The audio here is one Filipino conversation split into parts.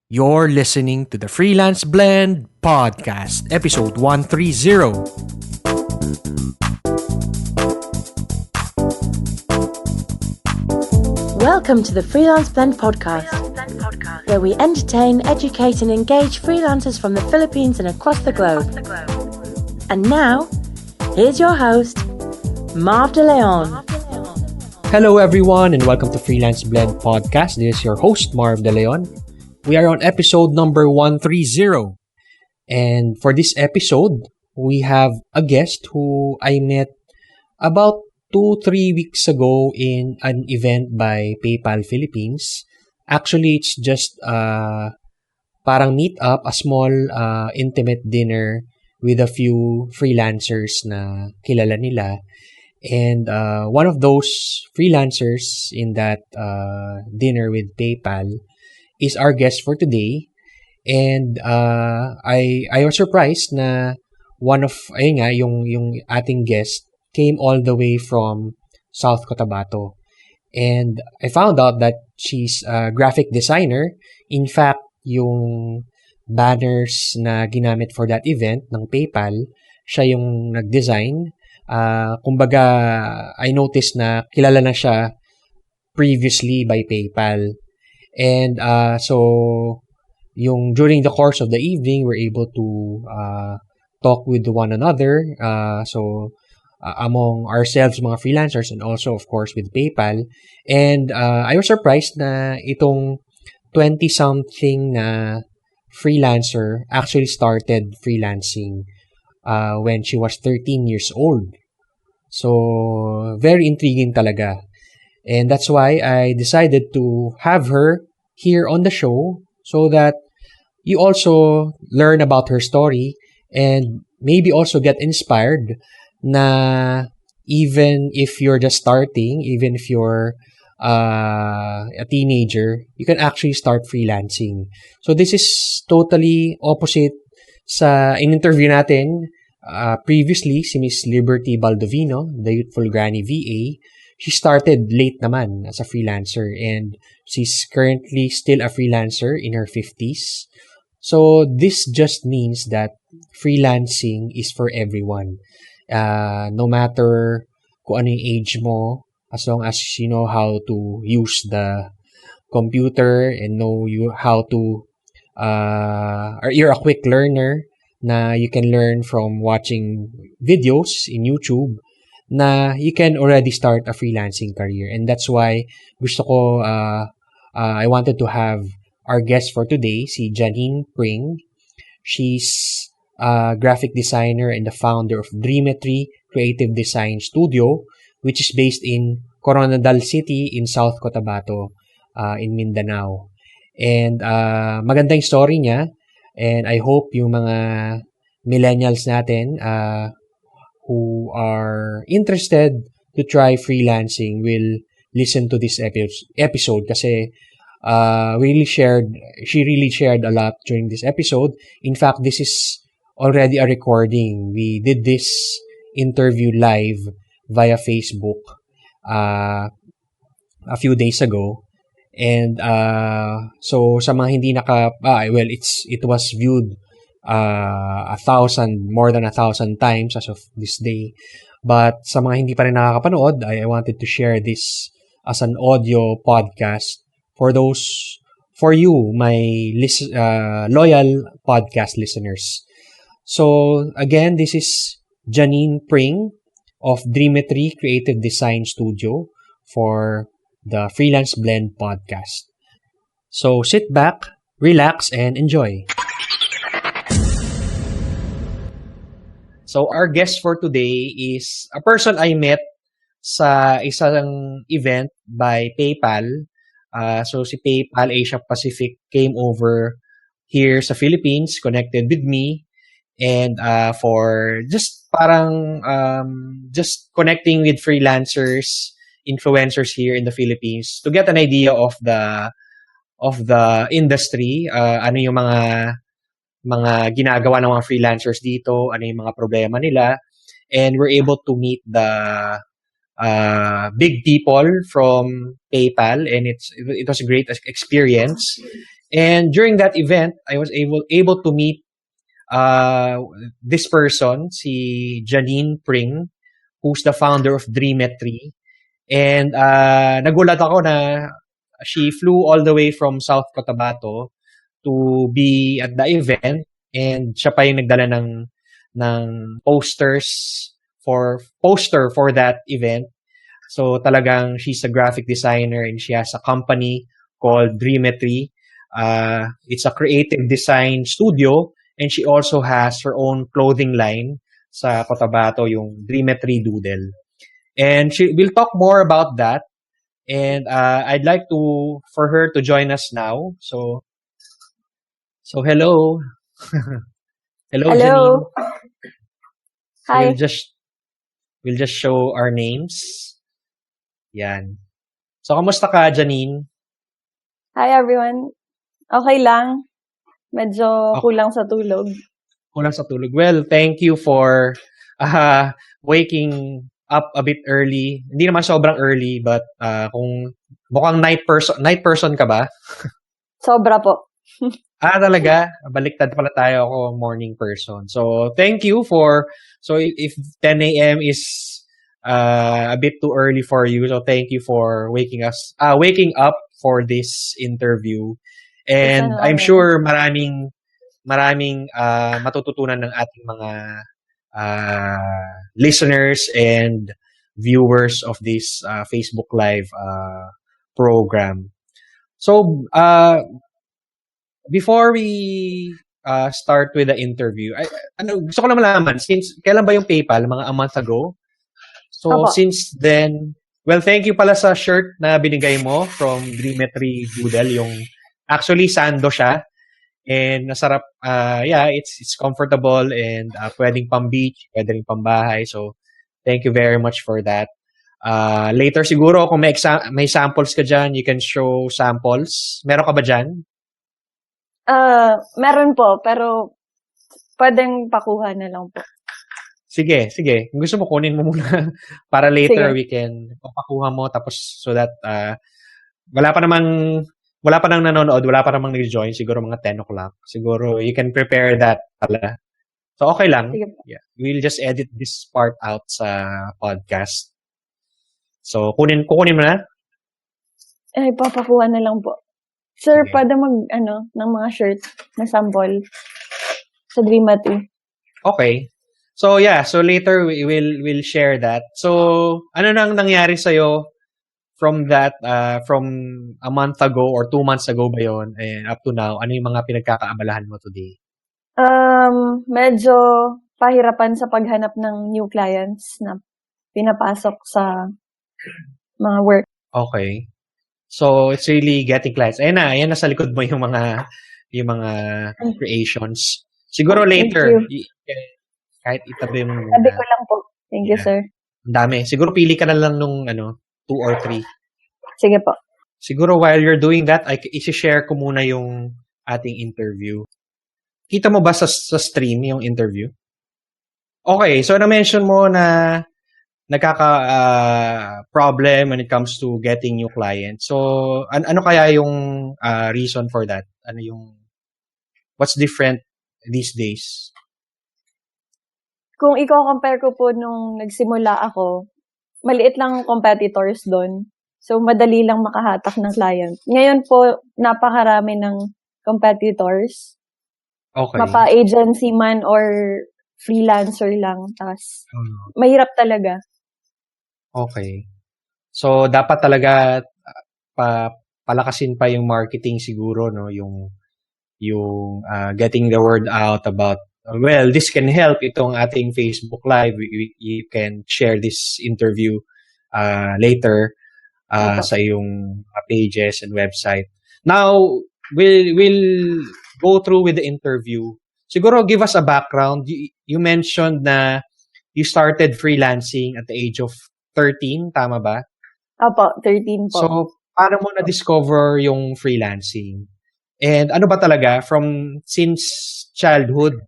You're listening to the Freelance Blend Podcast, episode 130. Welcome to the Freelance Blend Podcast, where we entertain, educate, and engage freelancers from the Philippines and across the globe. And now, here's your host, Marv De Leon. Hello, everyone, and welcome to Freelance Blend Podcast. This is your host, Marv De Leon. We are on episode number 130. And for this episode, we have a guest who I met about 2-3 weeks ago in an event by PayPal Philippines. Actually, it's just parang meet up, a small intimate dinner with a few freelancers na kilala nila. And one of those freelancers in that dinner with PayPal is our guest for today. And I was surprised na one of yung ating guest came all the way from South Cotabato. And I found out that she's a graphic designer. In fact, yung banners na ginamit for that event ng PayPal, siya yung nag-design. Kumbaga, I noticed na kilala na siya previously by PayPal. And so, during the course of the evening, we're able to talk with one another. Among ourselves, mga freelancers, and also, of course, with PayPal. And I was surprised na itong 20-something na freelancer actually started freelancing when she was 13 years old. So, very intriguing talaga. And that's why I decided to have her here on the show so that you also learn about her story and maybe also get inspired na even if you're just starting, even if you're a teenager, you can actually start freelancing. So this is totally opposite sa in-interview natin previously, si Miss Liberty Baldovino, the Youthful Granny VA. She started late naman as a freelancer and she's currently still a freelancer in her 50s. So this just means that freelancing is for everyone. No matter kung ano yung age mo, as long as you know how to use the computer and know how to, or you're a quick learner na you can learn from watching videos in YouTube, na you can already start a freelancing career. And that's why gusto ko, I wanted to have our guest for today, si Janine Pring. She's a graphic designer and the founder of Dreametry Creative Design Studio, which is based in Coronadal City in South Cotabato, in Mindanao. And maganda yung story niya. And I hope yung mga millennials natin who are interested to try freelancing will listen to this episode kasi she really shared a lot during this episode. In fact, this is already a recording. We did this interview live via Facebook a few days ago. And so sa mga hindi it was viewed more than 1,000 times as of this day. But sa mga hindi pa rin nakakapanood, I wanted to share this as an audio podcast for you, my loyal podcast listeners. So again, this is Janine Pring of Dreametry Creative Design Studio for the Freelance Blend Podcast. So sit back, relax, and enjoy. So our guest for today is a person I met sa isang event by PayPal. So si PayPal Asia Pacific came over here sa Philippines, connected with me, and for just parang just connecting with freelancers, influencers here in the Philippines to get an idea of the industry, ano yung mga ginagawa ng mga freelancers dito, ano yung mga problema nila, and we're able to meet the big people from PayPal, and it was a great experience. And during that event, I was able to meet this person, si Janine Pring, who's the founder of Dreametry. And nagulat ako na she flew all the way from South Cotabato to be at the event, and siya pa yung nagdala ng poster for that event. So talagang she's a graphic designer and she has a company called Dreametry. It's a creative design studio, and she also has her own clothing line sa Cotabato, yung Dreametry Doodle. And we'll talk more about that. And I'd like for her to join us now. So hello. Hello, Janine. Hello. Hi. We'll just show our names. Yan. So, kamusta ka, Janine? Hi, everyone. Okay lang. Medyo kulang sa tulog. Kulang sa tulog. Well, thank you for waking up a bit early. Hindi naman sobrang early, but kung mukhang night person ka ba? Sobra po. Talaga? Baliktad pala tayo, ako morning person. So, thank you so if 10 a.m. is a bit too early for you, so thank you for waking up for this interview. And I'm sure maraming matututunan ng ating mga listeners and viewers of this Facebook Live program. So, before we start with the interview, gusto ko lang malaman, since kailan ba yung PayPal? Mga a month ago? So, since then, well, thank you pala sa shirt na binigay mo from Dreametry Doodle. Actually, sando siya. And nasarap, it's comfortable and pwedeng pang beach, pwedeng pang bahay. So, thank you very much for that. Later siguro, kung may samples ka dyan, you can show samples. Meron ka ba dyan? Meron po, pero pwedeng pakuha na lang po. Sige. Kung gusto mo, kunin mo muna para later we can pakuha mo, tapos so that wala pa nang nanonood, wala pa namang nag-join, siguro mga 10 o'clock. Siguro you can prepare that pala. So okay lang. Yeah. We'll just edit this part out sa podcast. So kukunin mo na? Papakuha na lang po. Sir, pwede ng mga shirt na sample sa Dreametry. Okay. So later we'll share that. So ano nang nangyari sa'yo from that, from a month ago or 2 months ago ba yun, and up to now, ano yung mga pinagkakaabalahan mo today? Medyo pahirapan sa paghanap ng new clients na pinapasok sa mga work. Okay. So, it's really getting clients. Ayan na sa likod mo yung mga creations. Siguro later, kahit itabi mo. Sabi ko lang po. Thank you, sir. Ang dami. Siguro pili ka na lang nung 2 or 3. Sige po. Siguro while you're doing that, i-share ko muna yung ating interview. Kita mo ba sa stream yung interview? Okay, so na-mention mo na problem when it comes to getting new clients. So, ano kaya yung reason for that? What's different these days? Kung i-compare ko po nung nagsimula ako, maliit lang competitors doon. So, madali lang makahatak ng client. Ngayon po, napakarami ng competitors. Okay. Mapa-agency man or freelancer lang. Tas, mahirap talaga. Okay. So, dapat talaga palakasin pa yung marketing siguro, no? Yung getting the word out about, well, this can help itong ating Facebook Live. You can share this interview later sa yung pages and website. Now, we'll go through with the interview. Siguro give us a background. You mentioned na you started freelancing at the age of 13, tama ba? Opo, 13 po. So, paano mo na-discover yung freelancing? And ano ba talaga, since childhood,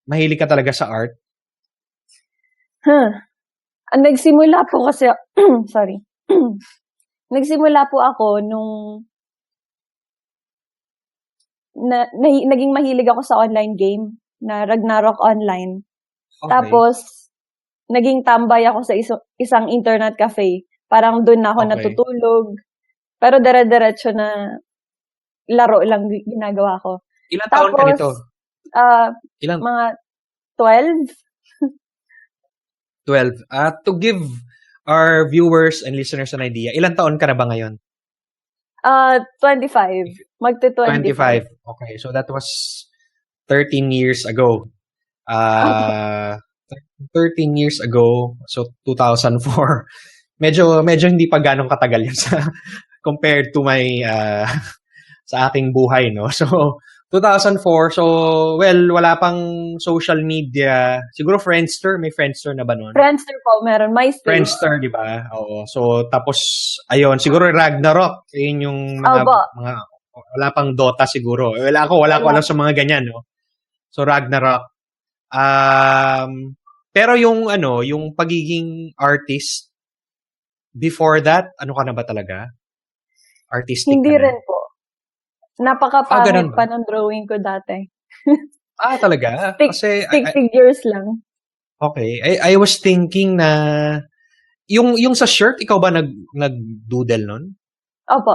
mahilig ka talaga sa art? Nagsimula po kasi, sorry. Nagsimula po ako nung naging mahilig ako sa online game na Ragnarok Online. Okay. Tapos, naging tambay ako sa isang internet cafe. Parang doon na ako Okay. natutulog. Pero dire-diretso na laro lang ginagawa ko. Ilang taon ka Tapos, nito? Ilang? mga 12. 12. To give our viewers and listeners an idea, ilang taon ka na ba ngayon? 25. Magti-25. 25. Okay, so that was 13 years ago. 13 years ago, so 2004. Medyo hindi pa ganong katagal yun compared to my sa aking buhay, no? So 2004, so well, wala pang social media. Siguro Friendster, may Friendster na ba noon? Friendster po, meron. MySpace. Friendster, di ba? Oo. So tapos ayun, siguro Ragnarok, yun yung mga wala pang Dota siguro. Wala ko alam sa mga ganyan, no? So Ragnarok. Pero yung yung pagiging artist before that, ano ka na ba talaga? Artistic Hindi ka na? rin po. Napakapangit ganun ba? pa ng drawing ko dati. Talaga? Kasi Stick figures lang. okay. I was thinking na yung sa shirt, ikaw ba nag-doodle nun? Opo.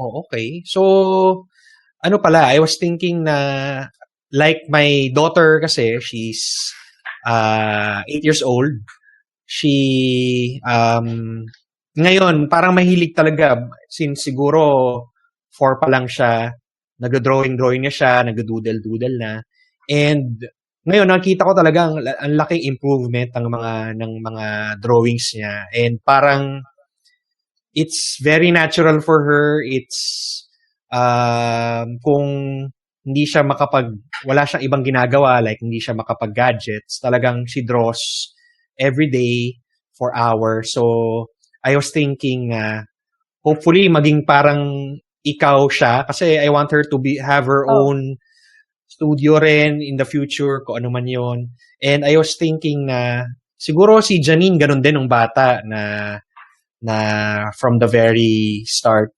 Oh, okay. So ano pala, I was thinking na like my daughter kasi, she's 8 years old. She ngayon parang mahilig talaga since siguro 4 pa lang siya, nag-drawing niya siya, nag-doodle na. And ngayon nakita ko talaga ang laking improvement ng mga drawings niya. And parang it's very natural for her. It's kung hindi siya wala siyang ibang ginagawa, like hindi siya makapag-gadgets, talagang she draws every day for hours. So I was thinking hopefully maging parang ikaw siya, kasi I want her to have her own studio rin in the future, kung ano man yun. And I was thinking na siguro si Janine ganun din nung bata na from the very start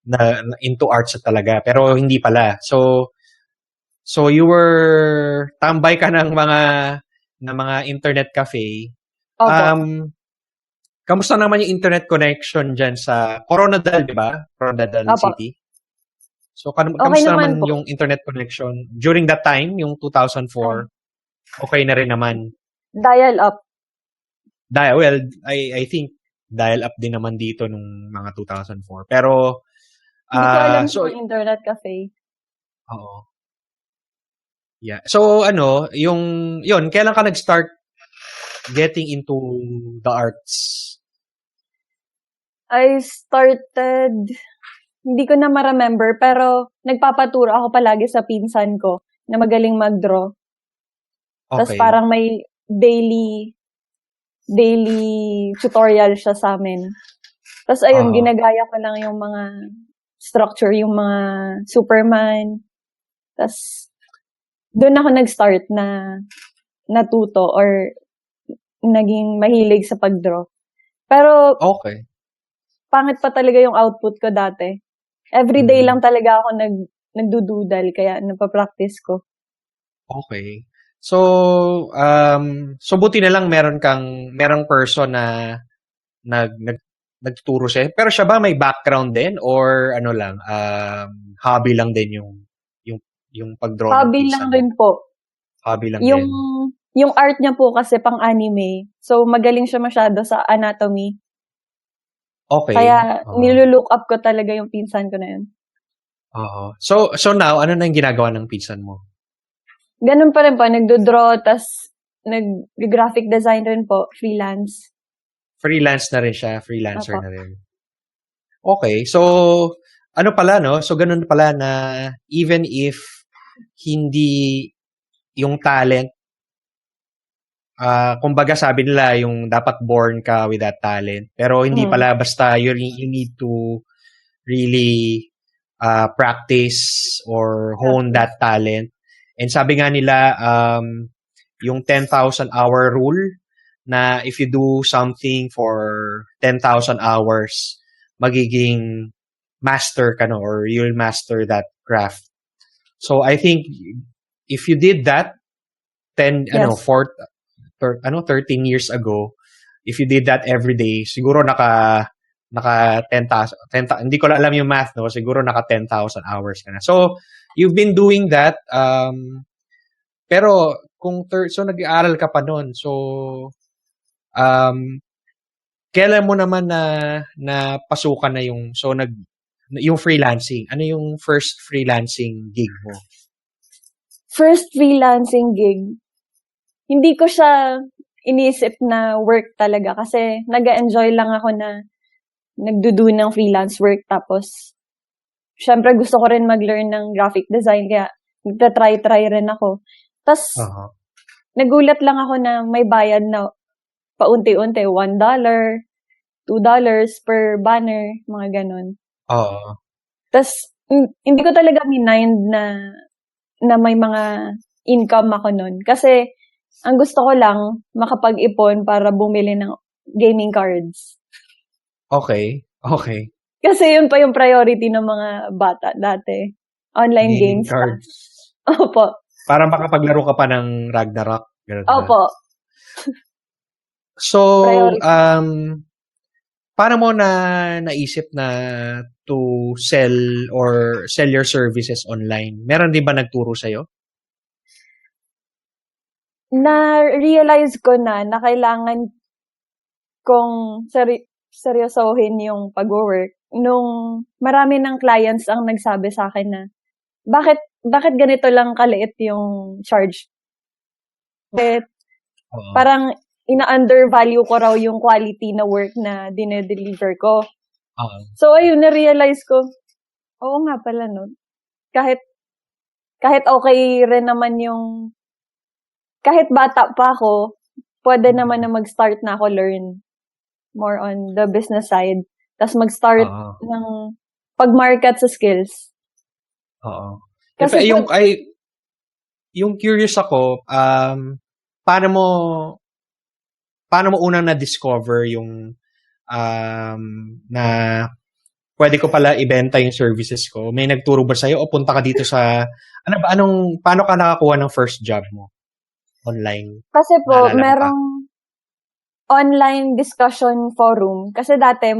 na into arts talaga, pero hindi pala. So you were tambay ka ng mga internet cafe. Opo. Kamusta naman yung internet connection dyan sa Coronadal, di ba? Coronadal Opo. City. So kamusta naman naman po. yung internet connection during that time, yung 2004? Okay na rin naman. Dial up. Well, I think dial up din naman dito nung mga 2004. Pero Hindi ko alam yung internet cafe. Oo. Yeah. So yun, kailan ka nag-start getting into the arts? I started, hindi ko na ma-remember, pero nagpapaturo ako palagi sa pinsan ko na magaling mag-draw. Okay. Tapos parang may daily tutorial siya sa amin. Tapos ayun, ginagaya ko lang yung mga structure, yung mga Superman. Tapos doon ako nag-start na natuto or naging mahilig sa pag-draw. Pero okay, pangit pa talaga yung output ko dati. Everyday lang talaga ako nagdududal, kaya napapractice ko. Okay. So buti na lang merong person na nagtuturo siya. Pero siya ba may background din or ano lang, hobby lang din yung pag-draw? Hobby lang din po. Hobby lang din. din. Yung art niya po kasi pang anime. So magaling siya masyado sa anatomy. Okay. Kaya nilulook up ko talaga yung pinsan ko na yun. So now, ano na yung ginagawa ng pinsan mo? Ganun pa rin po. Nagdodraw, tas nag-graphic design rin po. Freelance. Freelance na rin siya. Freelancer Opo. na rin. Okay. So, ano pala, no? So, ganun pala na even if hindi yung talent, kumbaga sabi nila yung dapat born ka with that talent. Pero hindi pala, basta you need to really practice or hone that talent. And sabi nga nila, yung 10,000 hour rule, na if you do something for 10,000 hours, magiging master ka, no? Or you'll master that craft. So I think if you did that 13 years ago, if you did that every day, siguro naka 10,000, hindi ko na alam yung math, no? Siguro naka 10,000 hours ka na. So, you've been doing that, pero so nag-aaral ka pa noon. So, kailan mo naman na pasukan na yung freelancing? Ano yung first freelancing gig mo? First freelancing gig, hindi ko siya inisip na work talaga kasi nag-enjoy lang ako na nagdudo ng freelance work. Tapos, syempre gusto ko rin mag-learn ng graphic design kaya nagtatry rin ako. Tapos, nagulat lang ako na may bayad na paunti-unti, $1, $2 per banner, mga ganun. Tapos, hindi ko talaga mind na may mga income ako nun. Kasi, ang gusto ko lang, makapag-ipon para bumili ng gaming cards. Okay. Kasi yun pa yung priority ng mga bata dati. Online Gaming games. cards. Opo. Para makapaglaro ka pa ng Ragnarok. Ganun ba? Opo. So, Priority. paano mo naisip na to sell your services online? Meron din ba nagturo sa'yo? Na-realize ko na kailangan kong seryosohin yung pag-work nung marami ng clients ang nagsabi sa akin na bakit ganito lang kaliit yung charge? Parang ina-undervalue ko raw yung quality na work na dinedeliver ko. So, ayun, na-realize ko, oo nga pala, no? Kahit okay rin naman kahit bata pa ako, pwede naman na mag-start na ako learn more on the business side. Tapos mag-start ng pag-market sa skills. Kasi yung curious ako, paano mo unang na-discover yung na pwede ko pala ibenta yung services ko? May nagturo ba sa'yo o punta ka dito sa paano ka nakakuha ng first job mo online? Kasi po, merong online discussion forum. Kasi dati,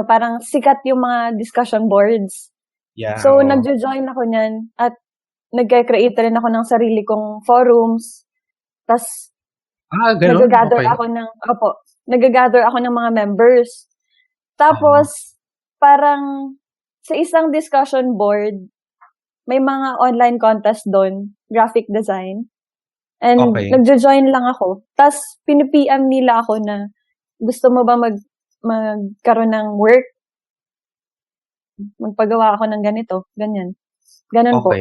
parang sikat yung mga discussion boards. Yeah, so, nagjo-join ako niyan at nag-create rin ako ng sarili kong forums. Tapos, nag-gather ako ng mga members. Tapos, parang sa isang discussion board, may mga online contest doon, graphic design. And nagjo-join lang ako. Tapos, pinipm nila ako na gusto mo ba magkaroon ng work? Magpagawa ako ng ganito, ganyan. Ganon po.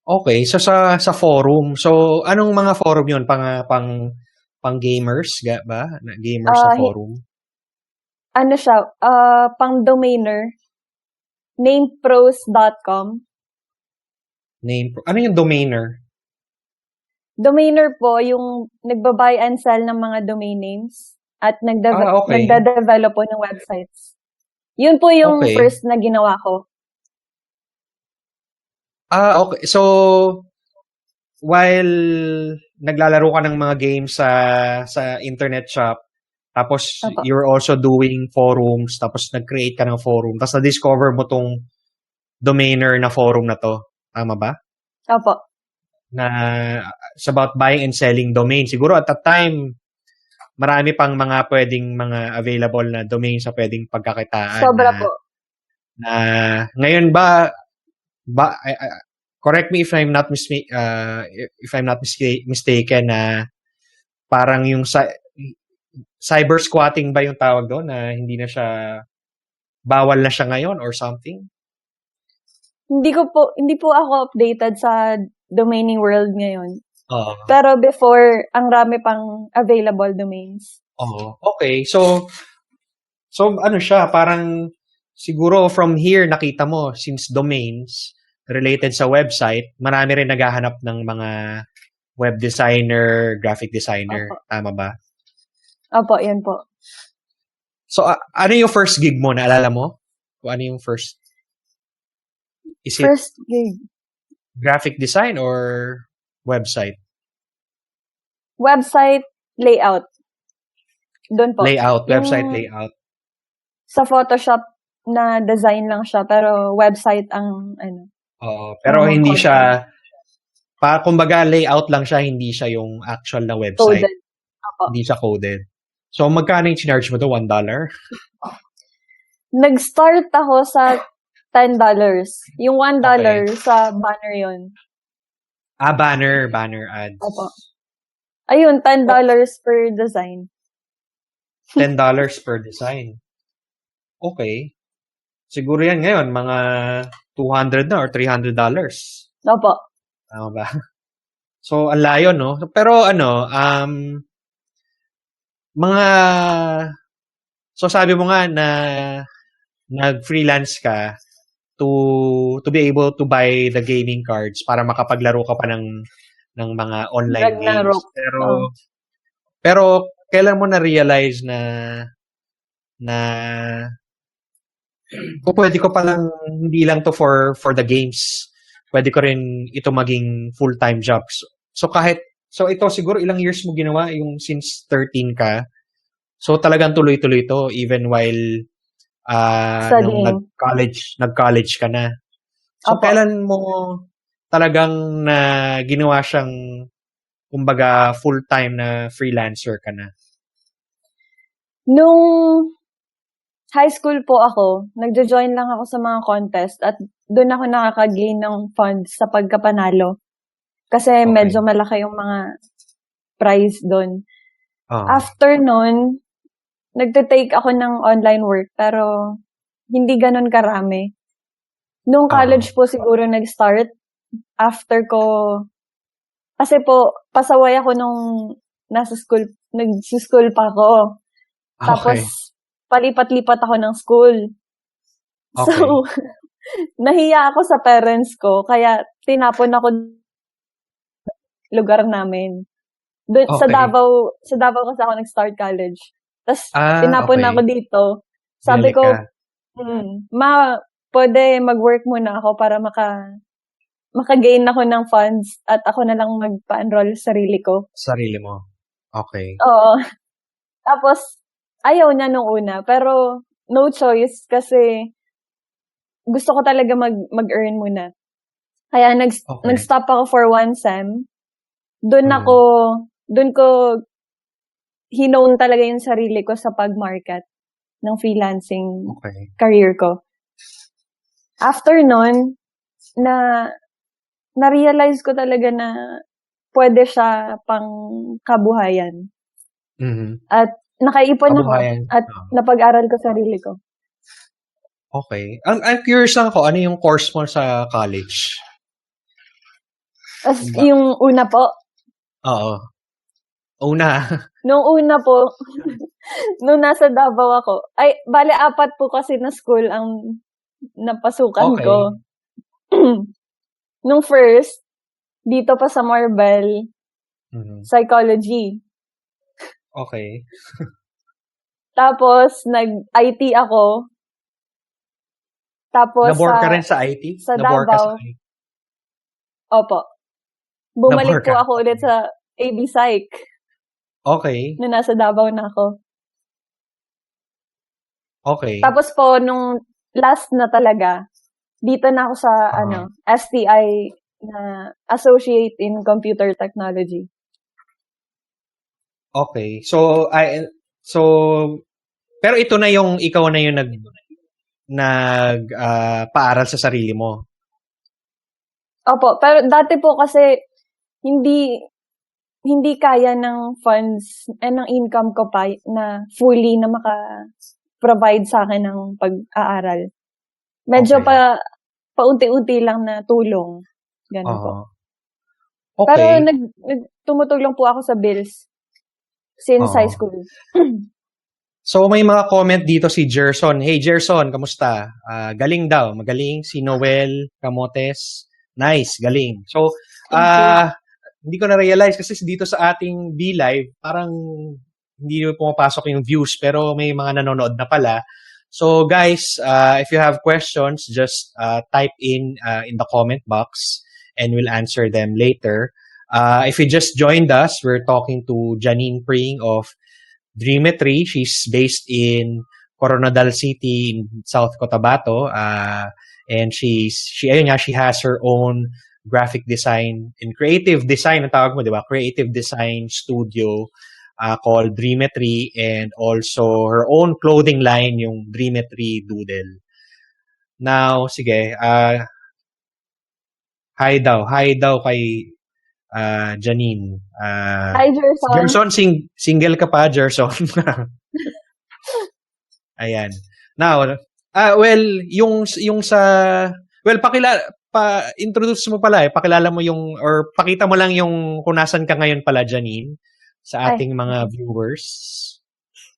Okay, so sa forum. So, anong mga forum yun? Pang gamers ba? Gamers sa forum? Ano siya? Pang domainer. Namepros.com. Ano yung domainer? Domainer po, yung nagbabuy and sell ng mga domain names at nagda-develop po ng websites. Yun po yung first na ginawa ko. Okay. So, while naglalaro ka ng mga games sa internet shop, tapos you're also doing forums, tapos nag-create ka ng forum, tapos na-discover mo tong domainer na forum na to. Tama ba? Opo. Na it's about buying and selling domain. Siguro at that time, marami pang mga available na domain sa pwedeng pagkakitaan. Sobra po. Ngayon ba correct me if I'm not mistaken na parang yung cyber squatting ba yung tawag doon na hindi na siya bawal na siya ngayon or something? Hindi po ako updated sa domaining world ngayon. Pero before, ang rami pang available domains. Okay. So ano siya, parang siguro from here nakita mo, since domains related sa website, marami rin naghahanap ng mga web designer, graphic designer. Tama ba? Opo, yan po. So, ano yung first gig mo? Naalala mo? Kung ano yung first? Is it First gig. graphic design or website? Website layout. Doon po. Layout, website Yung layout. sa Photoshop na design lang siya, pero website ang Oo, pero ang hindi content. siya, kumbaga layout lang siya, hindi siya yung actual na website. Coded. Opo. Hindi siya coded. So, magkano yung charge mo to? $1? Nag-start ako sa $10. Yung $1 Okay. sa banner yun. Banner ads. Opo. Ayun, $10 per design. $10 per design. Okay. Siguro yan ngayon, mga $200 na or $300. Opo. Tama ba? So, ang layo, no? Pero so sabi mo nga na nag-freelance ka to be able to buy the gaming cards para makapaglaro ka pa ng mga online games. Ragnarok. Oh. Pero kailan mo na-realize na pwede ko palang hindi lang to for the games. Pwede ko rin ito maging full-time jobs. So ito siguro ilang years mo ginawa yung since 13 ka. So talagang tuloy-tuloy to even while nung nag-college ka na. So Opo. kailan mo talagang na ginawa siyang kumbaga full-time na freelancer ka na? Nung high school po ako, nagjo-join lang ako sa mga contest at doon ako nakaka-gain ng funds sa pagkapanalo. Kasi medyo malaki yung mga prize doon. After nun, nagte-take ako ng online work pero hindi ganun karami. Nung college po siguro nag-start, after ko, kasi po, pasaway ako nung nag-school pa ako. Tapos, palipat-lipat ako ng school. Okay. So, nahiya ako sa parents ko, kaya tinapon ako lugar namin. Doon, Okay. sa Davao kasi ako nag-start college. Tapos, tinapon okay. ako dito. Sabi Bumalik ko, ka. pwede mag-work muna ako para maka-gain ako ng funds at ako na lang magpa-enroll sa sarili ko. Sarili mo. Okay. Oo. Tapos, ayaw niya nung una. Pero, no choice kasi gusto ko talaga mag-earn muna. Kaya nag-stop ako for 1 sem. Doon ko hinone talaga yung sarili ko sa pag-market ng freelancing career ko. After nun, na-realize ko talaga na pwede siya pang kabuhayan. Mm-hmm. At nakaipon ako at napag-aral ko sarili ko. Okay. I'm curious lang ako, ano yung course mo sa college? As yung una po? Oo. Una. Nung una po, nung nasa Davao ako, bale 4 po kasi na school ang napasukan ko. Nung first, dito pa sa Marbel, psychology. Okay. Tapos, nag-IT ako. Tapos, nabore ka rin sa IT? Sa nabore Davao. Ka sa IT? Opo. Bumalik po ako ulit sa AB Psych. Okay. Nung nasa Davao na ako. Okay. Tapos po, nung last na talaga, dito na ako sa, STI na Associate in Computer Technology. Okay. So, pero ito na yung, ikaw na yung paaral sa sarili mo. Opo. Pero dati po kasi, hindi kaya ng funds ng income ko pa na fully na maka-provide sa akin ng pag-aaral. Medyo paunti-unti lang na tulong. Ganun po. Okay. Pero tumutulong po ako sa bills since high school. So, may mga comment dito si Gerson. Hey, Gerson, kamusta? Galing daw. Magaling. Si Noel Camotes. Nice, galing. So, hindi ko na-realize kasi dito sa ating B-Live, parang hindi pumapasok yung views pero may mga nanonood na pala. So guys, if you have questions, just type in the comment box and we'll answer them later. If you just joined us, we're talking to Janine Pring of Dreametry. She's based in Coronadal City in South Cotabato. And she has her own graphic design and creative design, ang tawag mo, di ba? Creative design studio called Dreametry, and also her own clothing line, yung Dreametry Doodle. Now, sige, hi daw kay Janine. Hi, Gerson. Gerson, single ka pa, Gerson. Ayan. Now, introduce mo pala pakilala mo or pakita mo lang yung kung nasan ka ngayon pala, Janine, sa ating mga viewers.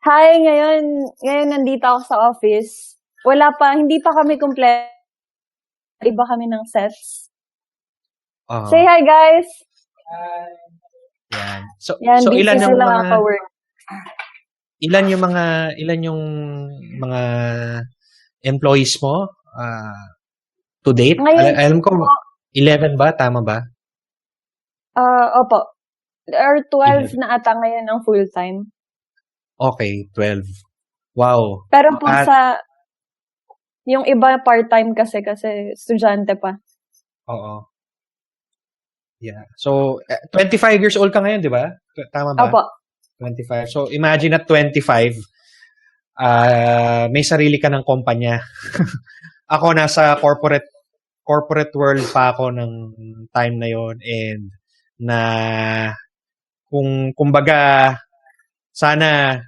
Hi, ngayon nandito ako sa office. Hindi pa kami kompleto. Iba kami ng sets. Say hi, guys! Yan. So ilan yung mga ilan yung mga employees mo to date? Alam ko 11 ba, tama ba? Opo. There are 12 na ata ngayon ang full-time. Okay, 12. Wow. Pero po yung iba part-time kasi estudyante pa. Oo. Yeah. So, 25 years old ka ngayon, di ba? Tama ba? Opo. 25. So, imagine at 25, may sarili ka ng kumpanya. Ako, nasa corporate world pa ako ng time na yon, and kumbaga, sana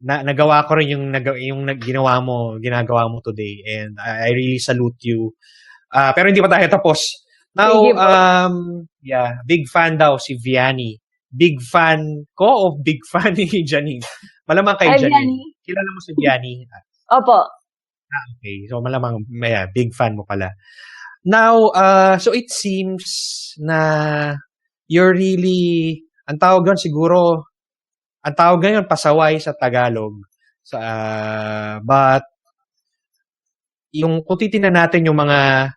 nagawa ko rin yung ginagawa mo today, and I really salute you. Pero hindi pa tayo tapos. Now, big fan daw si Vianney. Big fan ko o big fan ni Janine? Malamang kay Janine. Kilala mo si Vianney? Opo. Okay. So, malamang big fan mo pala. Now, so it seems na you're really, ang tawag ngayon, pasaway sa Tagalog. But, kung titingnan natin yung mga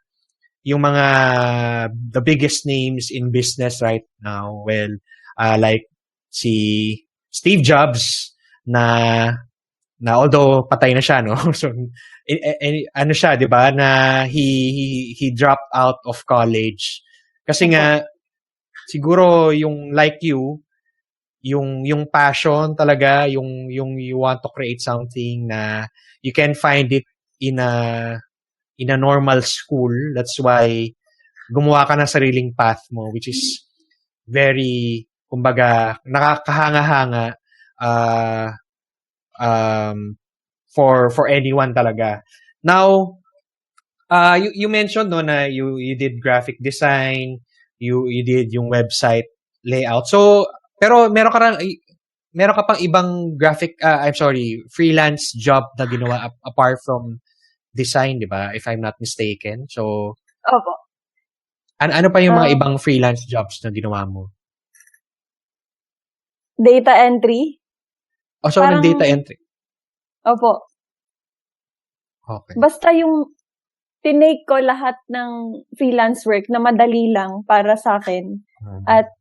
the biggest names in business right now, like si Steve Jobs na although patay na siya, no? So ano siya, 'di ba, na he dropped out of college kasi nga siguro yung like yung passion talaga, yung you want to create something na you can find it in a normal school. That's why gumawa ka ng sariling path mo, which is very, kumbaga, nakakahanga-hanga for anyone talaga. Now, you mentioned no na you did graphic design, you did yung website layout. So, pero meron ka pang ibang freelance job na ginawa apart from design, di ba? If I'm not mistaken. So, opo. Ano pa yung mga ibang freelance jobs na ginawa mo? Data entry. So nag-data entry? Opo. Okay. Basta yung tinake ko lahat ng freelance work na madali lang para sa akin. At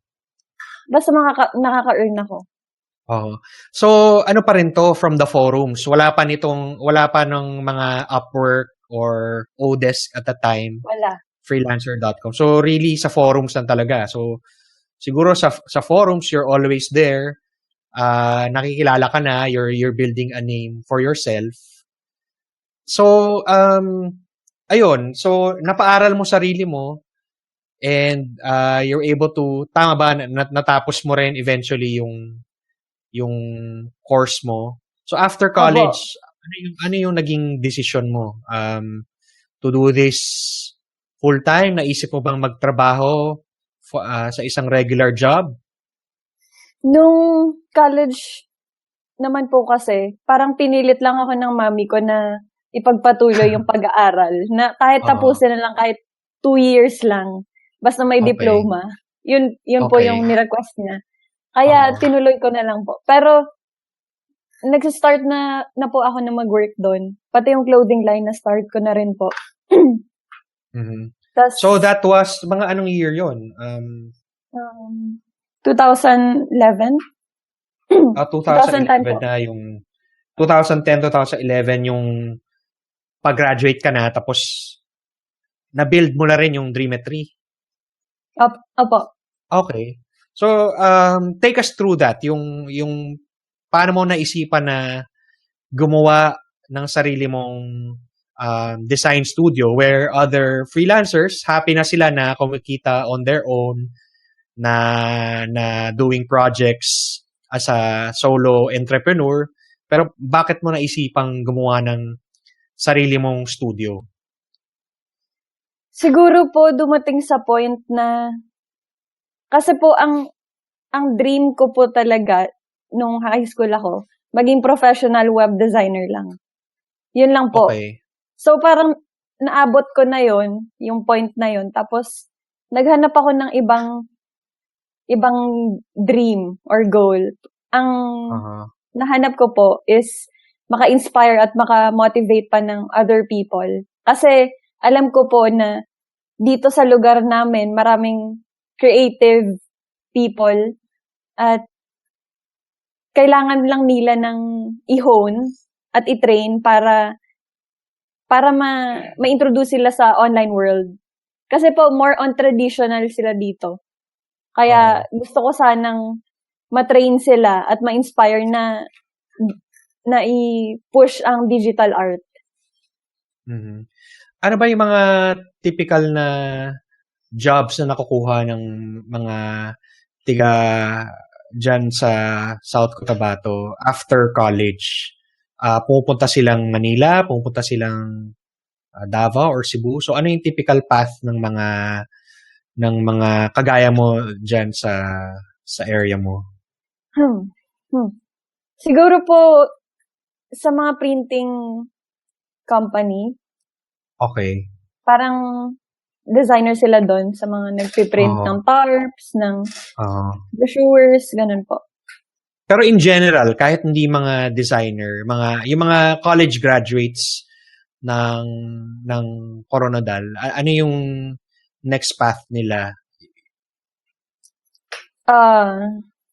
basta nakaka-earn ako. Oh. So, ano pa rin to from the forums? Wala pa ng mga Upwork or Odesk at the time? Wala. Freelancer.com. So, really, sa forums lang talaga. So, siguro sa forums, you're always there. Nakikilala ka na. You're building a name for yourself. So, ayun. So, napaaral mo sarili mo and you're able to, tama ba, natapos mo rin eventually yung course mo. So after college, ano yung naging decision mo? To do this full-time? Naisip mo bang magtrabaho sa isang regular job? Nung college naman po kasi, parang pinilit lang ako ng mami ko na ipagpatuloy yung pag-aaral. Na kahit tapusin na lang, kahit 2 years lang, basta may diploma. Yun po yung ni-request niya. Kaya tinuloy ko na lang po. Pero nag-start na po ako na mag-work doon. Pati yung clothing line na start ko na rin po. Tas, So that was, mga anong year yon? 2011? 2011 po. na yung 2010, 2011 yung pag-graduate ka na, tapos na-build mo na rin yung Dreametry. Opo. Okay. So, take us through that. Yung paano mo naisipan na gumawa ng sarili mong design studio where other freelancers, happy na sila na kumikita on their own, na doing projects as a solo entrepreneur. Pero bakit mo naisipang gumawa ng sarili mong studio? Siguro po dumating sa point na kasi po ang dream ko po talaga nung high school ako, maging professional web designer lang. Yun lang po. Okay. So parang naabot ko na yon, yung point na yon. Tapos naghanap ako ng ibang dream or goal. Ang nahanap ko po is maka-inspire at maka-motivate pa ng other people. Kasi alam ko po na dito sa lugar namin, maraming creative people at kailangan lang nila ng i-hone at i-train para ma-introduce sila sa online world. Kasi po, more on traditional sila dito. Kaya gusto ko sanang ma-train sila at ma-inspire na i-push ang digital art. Mm-hmm. Ano ba yung mga typical na jobs na nakukuha ng mga tiga dyan sa South Cotabato after college? Pupunta silang Manila, pupunta silang Davao or Cebu. So ano yung typical path ng mga kagaya mo dyan sa area mo? Siguro po sa mga printing company. Okay. Parang designer sila doon sa mga nagpiprint ng tarps, ng brochures, ganun po. Pero in general, kahit hindi mga designer, yung mga college graduates ng Coronadal, ano yung next path nila?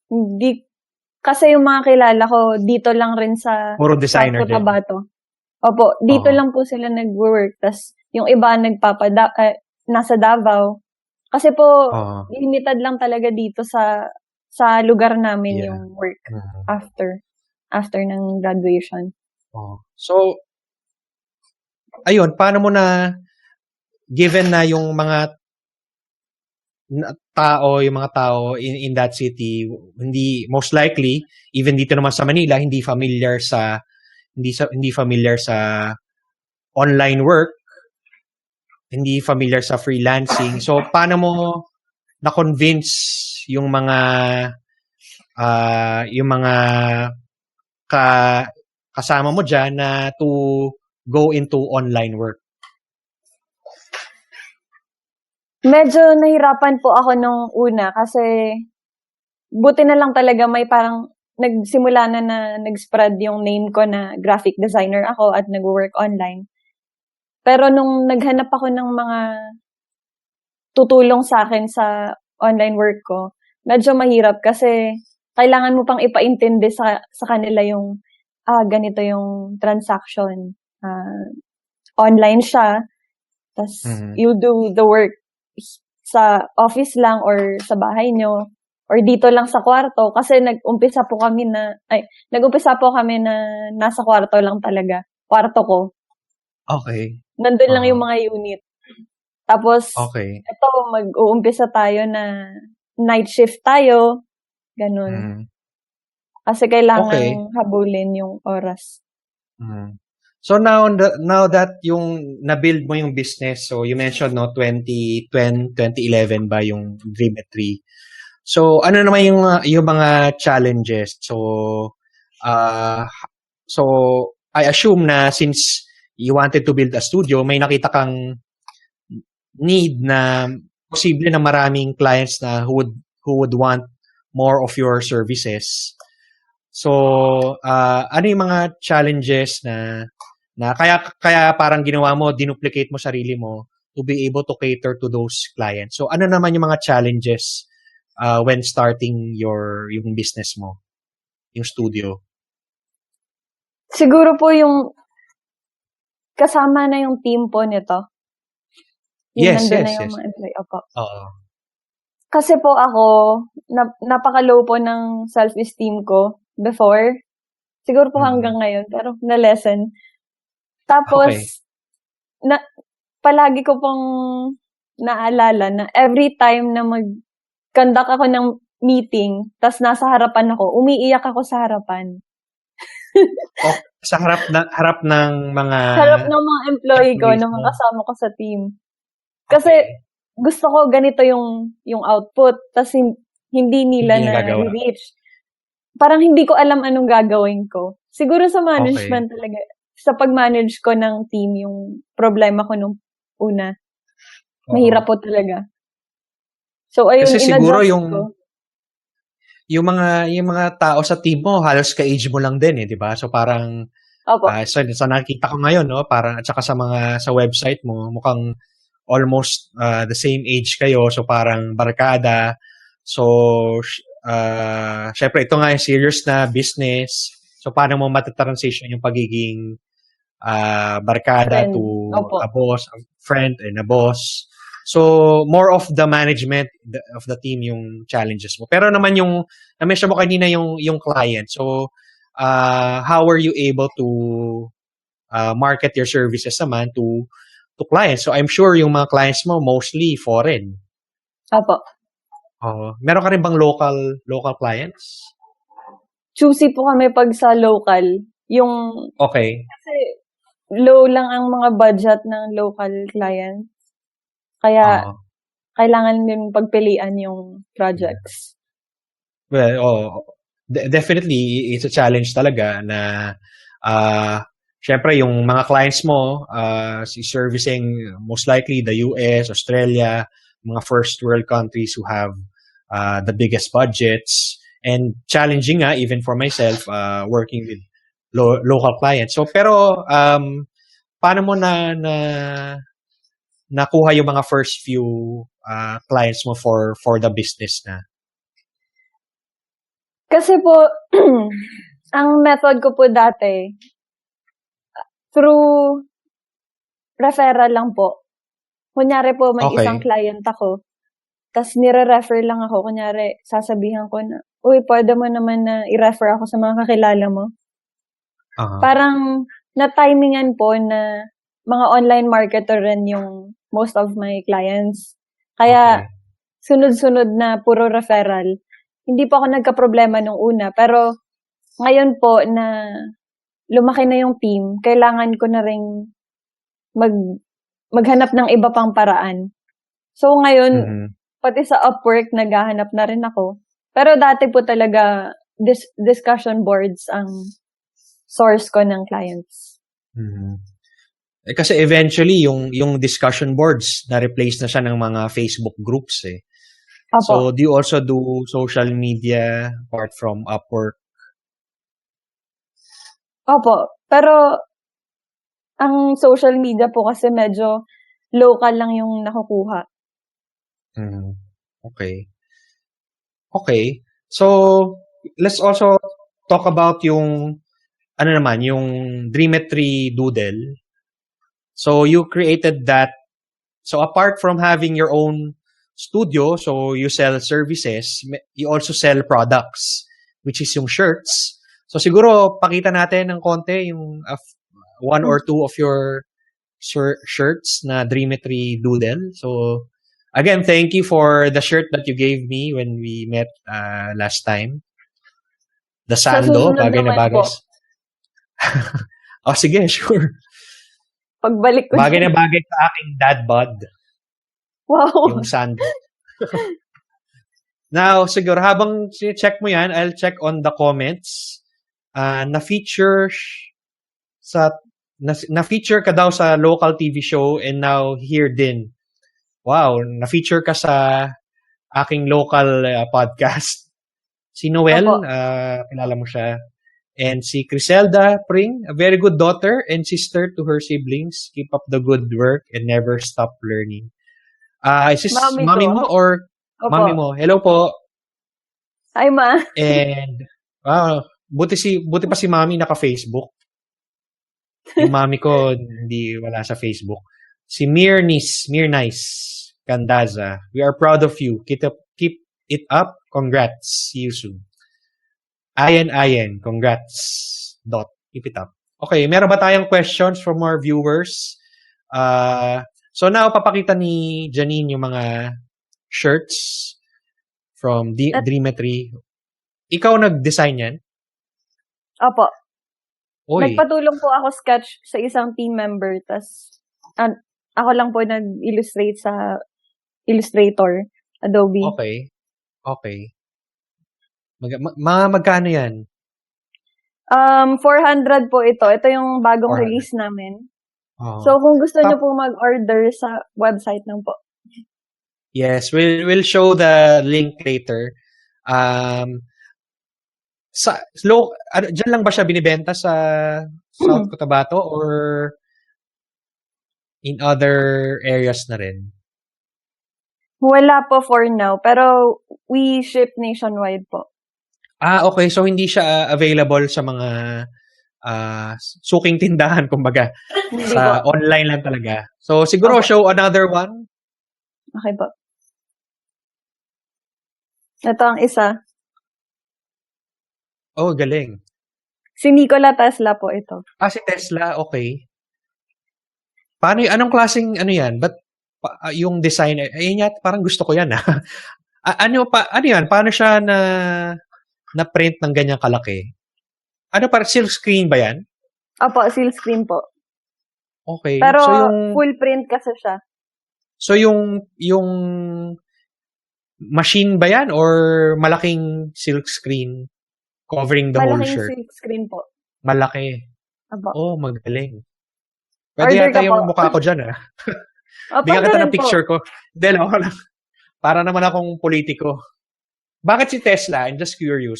Hindi, kasi yung mga kilala ko, dito lang rin sa puro designer din. Cotabato. Opo, dito lang po sila nag-work. Tas yung iba nasa Davao. Kasi po, limited lang talaga dito sa lugar namin yung work after ng graduation. So, ayun, paano mo na, given na yung mga tao in that city, hindi, most likely, even dito naman sa Manila, hindi familiar sa online work, hindi familiar sa freelancing. So, paano mo na-convince yung mga kasama mo dyan na to go into online work? Medyo nahirapan po ako nung una kasi buti na lang talaga may parang nagsimula na nag-spread yung name ko na graphic designer ako at nag-work online. Pero nung naghanap ako ng mga tutulong sa akin sa online work ko, medyo mahirap kasi kailangan mo pang ipaintindi sa kanila yung ganito yung transaction. Online siya, tas you do the work sa office lang or sa bahay nyo or dito lang sa kwarto kasi nag-umpisa po kami na nasa kwarto lang talaga. Kwarto ko. Okay. Nandun lang yung mga unit. Tapos, ito, mag-uumpisa tayo na night shift tayo. Ganun. Kasi kailangan habulin yung oras. So now that yung na-build mo yung business, so you mentioned 2010, 2011 ba yung Dreametry. So ano naman yung mga challenges? So I assume na since you wanted to build a studio, may nakita kang need na posible na maraming clients na who would want more of your services. So, ano yung mga challenges na kaya parang ginawa mo, dinuplicate mo sarili mo to be able to cater to those clients. So, ano naman yung mga challenges when starting yung business mo, yung studio? Siguro po yung kasama na yung team po nito. Yung nandun na yung mga employee. Opo. Oo. Kasi po ako, napaka-low po ng self-esteem ko before. Siguro po hanggang ngayon, pero na-lessen. Tapos, palagi ko pong naalala na every time na mag-conduct ako ng meeting, tas nasa harapan ako, umiiyak ako sa harapan. Sa harap ng mga employee ko, ng mga kasama ko sa team. Kasi gusto ko ganito yung output, tas hindi nila na-reach. Parang hindi ko alam anong gagawin ko. Siguro sa management talaga, sa pag-manage ko ng team, yung problema ko nung una. Mahirap po talaga. So, ayun, kasi siguro ko. yung mga tao sa team mo, halos ka-age mo lang din, di ba? So, parang, so nakikita ko ngayon, no? Parang, at saka sa website mo, mukhang almost the same age kayo. So, parang barkada. So, syempre, ito nga yung serious na business. So, paano mo matatransition yung pagiging barkada friend. To a boss, a friend, and a boss. So, more of the management of the team yung challenges mo. Pero naman na-mention mo kanina yung client. So, how were you able to market your services naman to clients? So, I'm sure yung mga clients mo mostly foreign. Opo. Meron ka rin bang local clients? Choosy po kami pag sa local. Kasi low lang ang mga budget ng local clients. Kaya, kailangan din pagpilian yung projects. Well, definitely, it's a challenge talaga na, syempre, yung mga clients mo, servicing most likely the US, Australia, mga first world countries who have the biggest budgets, and challenging even for myself, working with local clients. So, pero, paano mo nakuha yung mga first few clients mo for the business na? Kasi po, ang method ko po dati, through referral lang po. Kunyari po, may isang client ako, tas nire-refer lang ako. Kunyari, sasabihan ko na, uy, pwede mo naman na i-refer ako sa mga kakilala mo. Parang na-timingan po na mga online marketer rin yung most of my clients. Kaya, sunod-sunod na puro referral. Hindi po ako nagka-problema nung una. Pero, ngayon po na lumaki na yung team, kailangan ko na rin maghanap ng iba pang paraan. So, ngayon, pati sa Upwork, naghahanap na rin ako. Pero dati po talaga, discussion boards ang source ko ng clients. Kasi eventually, yung discussion boards, na-replace na siya ng mga Facebook groups eh. Opo. So, do you also do social media apart from Upwork? Opo. Pero, ang social media po kasi medyo local lang yung nakukuha. Okay. So, let's also talk about yung Dreametry Doodle. So, you created that. So, apart from having your own studio, so you sell services, you also sell products, which is yung shirts. So, siguro, pakita natin ng konti yung one or two of your shirts na Dreametry Doodle. So, again, thank you for the shirt that you gave me when we met last time. The sando, bagay na bagay. Sige, sure. Pagbalik ko. Bagay na bagay sa aking dad bod. Wow. Yung sando. Now, siguro, habang check mo yan, I'll check on the comments. Na-feature ka daw sa local TV show and now here din. Wow, na-feature ka sa aking local podcast. Si Noel, Opo. kilala mo siya. And si Criselda Pring, a very good daughter and sister to her siblings. Keep up the good work and never stop learning. Is this Mami mommy ko. mo or mommy Opo. mo? Hello po. Hi, ma. And, buti pa si mami naka-Facebook. Yung mami ko, wala sa Facebook. Si Mirnice Candaza. We are proud of you. Keep it up. Congrats. See you soon. Ayen. Congrats. Keep it up. Okay, meron ba tayong questions from our viewers? So now, papakita ni Janine yung mga shirts from Dreametry. Ikaw nag-design yan? Opo. Oy. Nagpatulong po ako sketch sa isang team member, tas ako lang po nag-illustrate sa Illustrator, Adobe. Okay. Magkano yan? 400 po ito. Ito yung bagong 400. release namin. Oh. So, kung gusto nyo po mag-order sa website lang po. Yes, we'll show the link later. Diyan lang ba siya binibenta sa South Cotabato or in other areas na rin? Wala po for now, pero we ship nationwide po. Okay. So, hindi siya available sa mga suking tindahan, kumbaga. Hindi Sa po. online lang talaga. So, siguro show another one. Okay po. Ito ang isa. Oh, galing. Si Nikola Tesla po ito. Si Tesla, okay. Anong klaseng yan? Ba't yung design, parang gusto ko yan, ano yan? Paano siya na print ng ganyang kalaki? Parang silk screen ba yan? Opo, silk screen po. Okay. Pero so yung full print kasi siya. So yung machine ba yan or malaking silk screen covering the whole shirt? Malaking silk screen po. Malaki. Opo. Oh, magaling. Pwede Order yata ka yung po. mukha ko dyan, Bigyan kita ng picture ko. Then, ako lang. Para naman akong politiko. Bakit si Tesla? I'm just curious.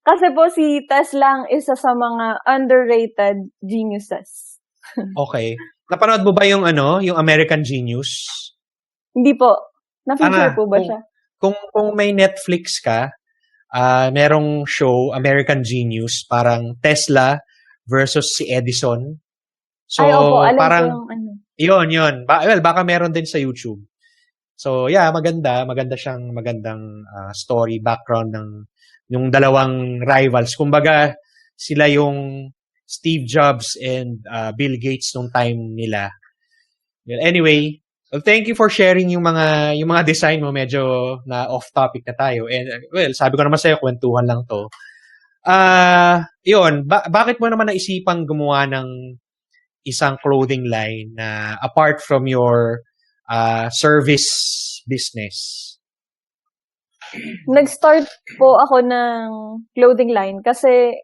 Kasi po si Tesla ang isa sa mga underrated geniuses. Okay. Napanood mo ba yung American Genius? Hindi po. Na-feature po ba siya? Kung may Netflix ka, merong show, American Genius, parang Tesla versus si Edison. So, opo, alam parang, ko yun. yung Baka meron din sa YouTube. So, yeah, maganda siyang magandang story, background ng yung dalawang rivals. Kumbaga, sila yung Steve Jobs and Bill Gates nung time nila. Well, anyway, thank you for sharing yung mga design mo. Medyo na off topic na tayo. And sabi ko naman sa'yo, kwentuhan lang to. Yun, bakit mo naman naisipang gumawa ng isang clothing line na apart from your service business? Nag-start po ako ng clothing line kasi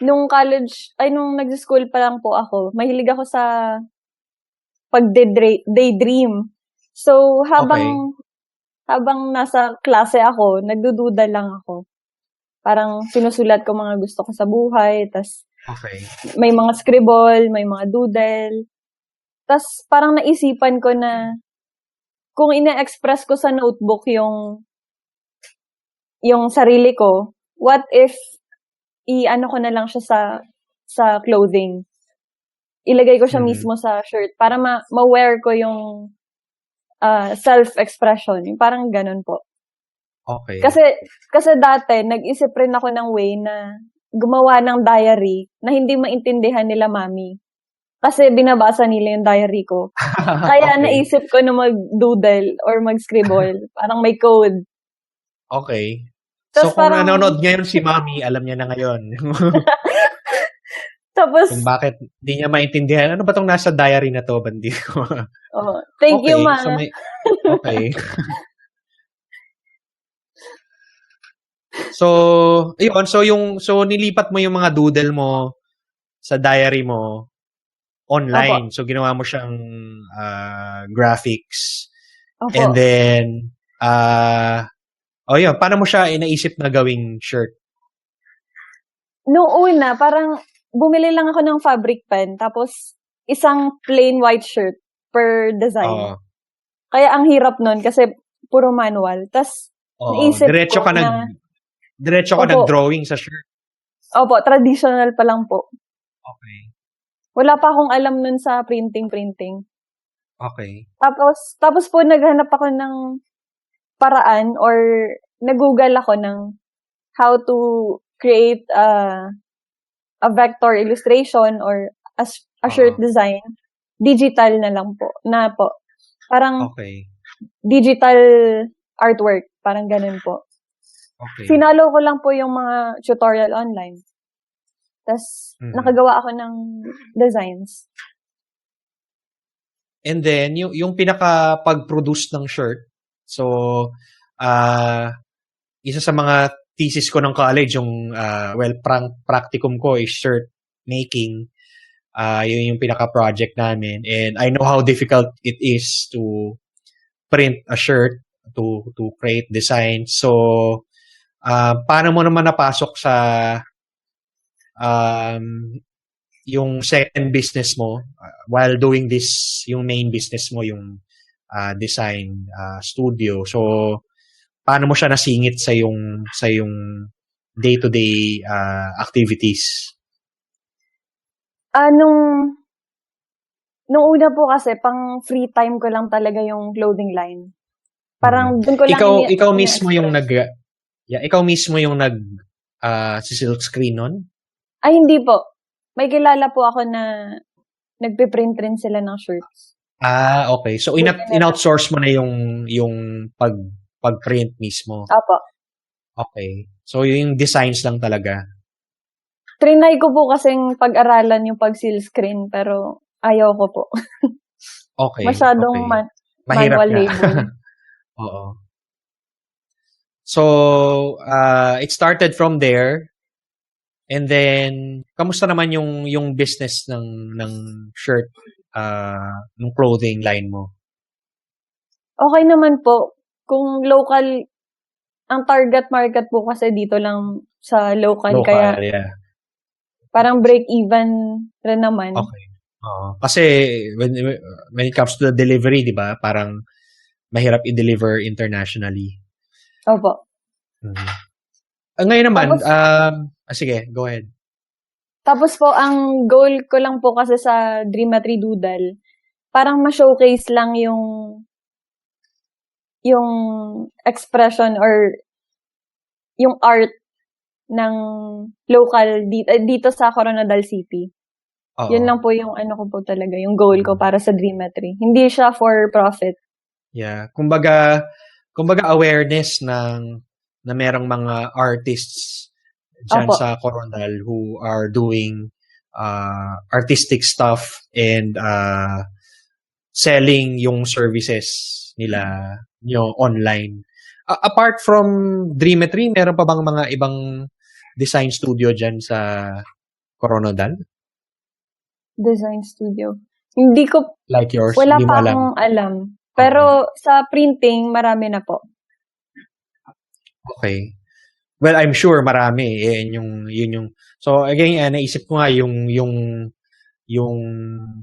nung nag-school pa lang po ako, mahilig ako sa pag-daydream. So, habang nasa klase ako, nagdududa lang ako. Parang sinusulat ko mga gusto ko sa buhay, tas may mga scribble, may mga doodle. Tas parang naisipan ko na kung ina-express ko sa notebook yung sarili ko, what if ko na lang siya sa clothing? Ilagay ko siya mismo sa shirt para ma-wear ko yung self-expression. Yung parang ganun po. Okay. Kasi dati, nag-isip rin ako ng way na gumawa ng diary na hindi maintindihan nila mami. Kasi binabasa nila yung diary ko. Kaya naisip ko na mag-doodle or mag-scribble. Parang may code. Okay. Tapos so kung nanonood ngayon si mami, alam niya na ngayon. Tapos, kung bakit di niya maintindihan, ano ba tong nasa diary na to, bandi ko? Thank you, ma. Okay. So, yun. So nilipat mo yung mga doodle mo sa diary mo online. Opo. So, ginawa mo siyang graphics. Opo. And then, Yun. Paano mo siya inaisip na gawing shirt? Noong una, parang bumili lang ako ng fabric pen, tapos isang plain white shirt per design. Kaya ang hirap nun kasi puro manual. Tapos naisip diretso ko diretso ka nag-drawing sa shirt. Opo, traditional pa lang po. Okay. Wala pa akong alam nun sa printing. Okay. Tapos po naghanap ako ng paraan or nag-google ako ng how to create a vector illustration or a shirt design. Digital na lang po. Parang digital artwork. Parang ganun po. Okay. Sinalo ko lang po yung mga tutorial online. Tapos, nakagawa ako ng designs. And then, yung pinaka-pag-produce ng shirt, so, isa sa mga thesis ko ng college, yung, practicum ko is shirt making. Yun yung pinaka-project namin. And I know how difficult it is to print a shirt, to create design. So, paano mo naman napasok sa yung second business mo while doing this, yung main business mo, yung design studio. So, paano mo siya nasingit sa yung day-to-day activities? Nung una po kasi, pang free time ko lang talaga yung clothing line. Parang dun ko lang ikaw mismo yung ikaw mismo yung silk screen nun? Ay, hindi po. May kilala po ako na nagpiprint rin sila ng shirts. Okay. So, in-outsource mo na yung pag-print mismo? Apo. Okay. So, yung designs lang talaga? Trinay ko po kasing pag-aralan yung pag-seal screen, pero ayaw ko po. Okay. Masyadong manual labor. Oo. So, it started from there. And then, kamusta naman yung business ng shirt, ng clothing line mo? Okay naman po. Kung local, ang target market po kasi dito lang sa local kaya yeah. Parang break-even rin naman. Okay. Kasi when it comes to the delivery, di ba, parang mahirap i-deliver internationally. Opo. Ngayon naman, sige, go ahead. Tapos po, ang goal ko lang po kasi sa Dreamatry Doodle, parang ma-showcase lang yung expression or yung art ng local dito sa Coronadal City. Yun lang po yung ko po talaga, yung goal ko para sa Dreamatry. Hindi siya for profit. Yeah. Kumbaga awareness na merong mga artists dyan sa Coronadal who are doing artistic stuff and selling yung services nila online. Apart from Dreamatry, meron pa bang mga ibang design studio dyan sa Coronadal? Design studio? Hindi ko... Like yours? Wala pa akong alam. Pero sa printing, marami na po. Okay. Well, I'm sure marami. Yun yung... So, again, naisip ko nga yung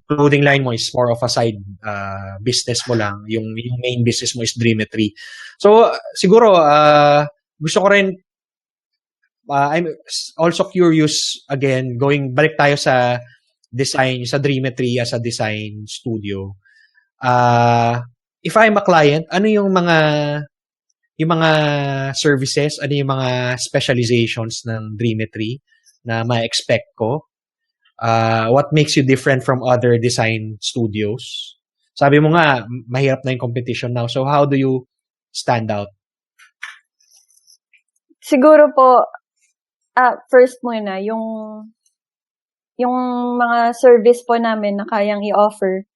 clothing line mo is more of a side business mo lang. Yung main business mo is Dreamatry. So, siguro, gusto ko rin, I'm also curious, again, balik tayo sa design, sa Dreamatry as a design studio. If I'm a client, ano yung mga services, ano yung mga specializations ng Dreamatry na ma-expect ko? What makes you different from other design studios? Sabi mo nga, mahirap na yung competition now. So, how do you stand out? Siguro po, first muna, yung mga service po namin na kayang i-offer.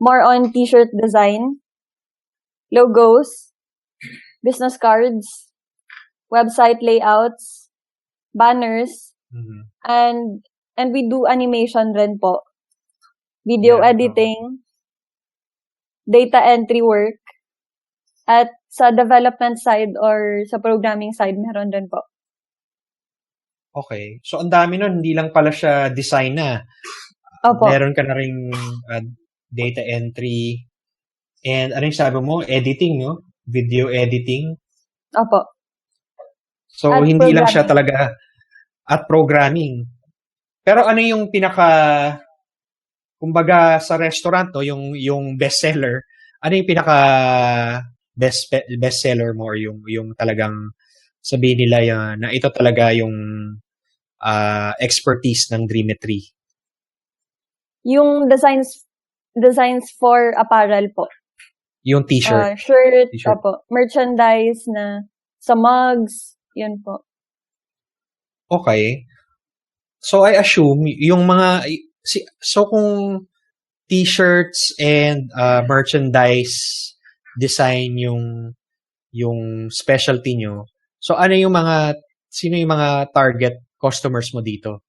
More on t-shirt design, logos, business cards, website layouts, banners, and we do animation rin po. Video editing, data entry work, At sa development side or sa programming side, meron din po. Okay. So, ang dami nun. Hindi lang pala siya design na. Opo. Meron ka na ring data entry. And ano yung sabi mo? Editing, no? Video editing. Opo. So, At hindi lang siya programming. talaga at programming. Pero ano yung kumbaga sa restaurant, no, yung bestseller, ano yung bestseller mo or yung talagang sabihin nila na ito talaga yung expertise ng Dreametry? Yung designs for apparel po. Yung t-shirt. Shirt, T-shirt. opo. Merchandise na sa mugs, yun po. Okay. So I assume yung so kung t-shirts and merchandise design yung specialty nyo, so sino yung mga target customers mo dito?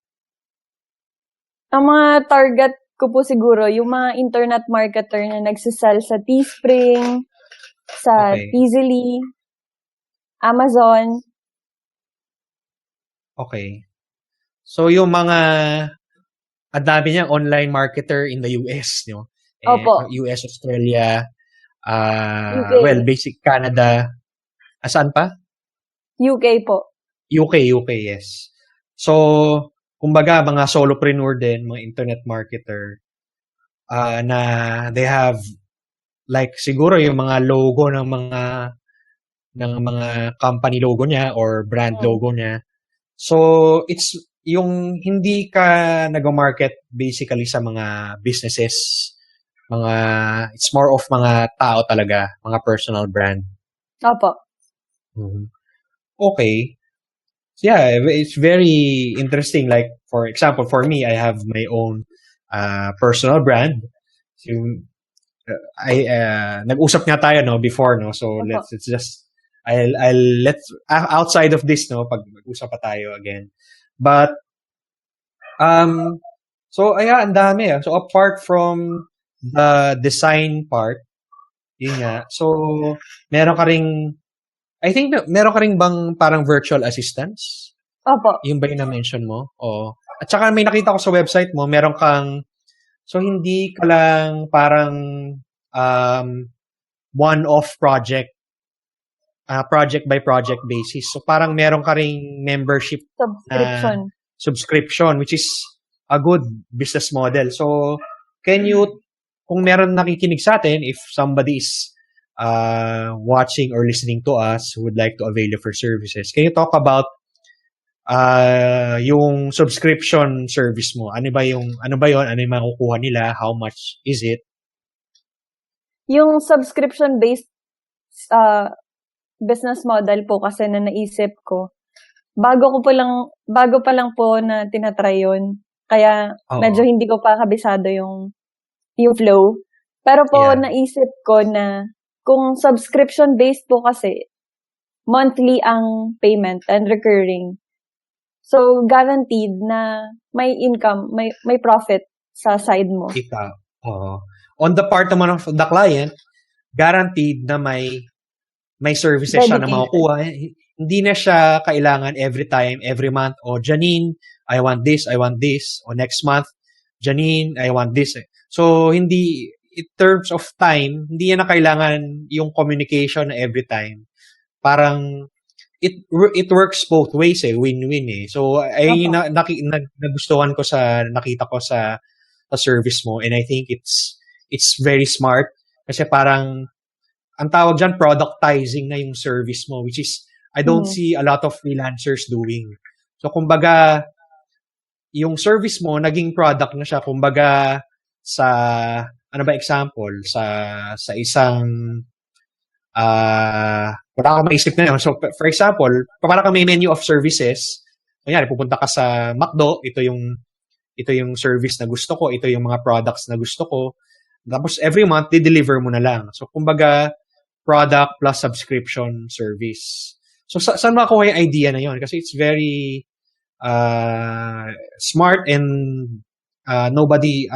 Ang mga target ko po siguro, yung mga internet marketer na nagsisell sa Teespring, sa Okay. Easily, Amazon. Okay. So yung ang dami niyang online marketer in the US, no? Opo. US, Australia, UK. well, basic Canada. Saan pa? UK po. UK, yes. So, kumbaga, mga solopreneur din, mga internet marketer, na they have, like, siguro yung mga logo ng mga company logo niya or brand logo niya. So, it's yung hindi ka nag-market basically sa mga businesses, it's more of mga tao talaga, mga personal brand. Opo. Okay. Yeah, it's very interesting. Like, for example, for me, I have my own personal brand. So, nag-usap nga tayo, no, before, no? So, let's just, let's, outside of this, no, pag mag-usap pa tayo again. But, so, ang dami. So, apart from the design part, yun nga. So, meron ka ring bang parang virtual assistants? Opo. Yung ba yung na-mention mo? Oo. At saka may nakita ko sa website mo, meron kang, so hindi ka lang parang one-off project by project basis. So parang meron ka ring membership subscription, which is a good business model. So kung meron nakikinig sa atin, if somebody is watching or listening to us who would like to avail of our services, can you talk about yung subscription service mo? Ano ba yun? Ano yung makukuha nila? How much is it? Yung subscription-based business model po kasi na naisip ko, bago pa lang po na tinatry yun. Kaya medyo hindi ko pa kabisado yung flow. Pero po naisip ko na kung subscription-based po kasi, monthly ang payment and recurring. So, guaranteed na may income, may profit sa side mo. Ikaw. On the part naman of the client, guaranteed na may services siya na makukuha. Hindi na siya kailangan every time, every month, Janine, I want this. O next month, Janine, I want this. So, hindi, in terms of time, hindi na kailangan yung communication na every time. Parang, it works both ways win-win So, nagustuhan ko nakita ko sa service mo, and I think it's very smart kasi parang ang tawag dyan, productizing na yung service mo, which is I don't see a lot of freelancers doing. So, kumbaga, yung service mo, naging product na siya, kumbaga, sa, ano ba example, sa isang, wala akong maisip na yun. So, for example, para ka may menu of services, kunyari, pupunta ka sa McDo, ito yung service na gusto ko, ito yung mga products na gusto ko. Tapos, every month, di-deliver mo na lang. So, kumbaga, product plus subscription service. So, saan makakuha yung idea na yun? Kasi it's very smart and nobody,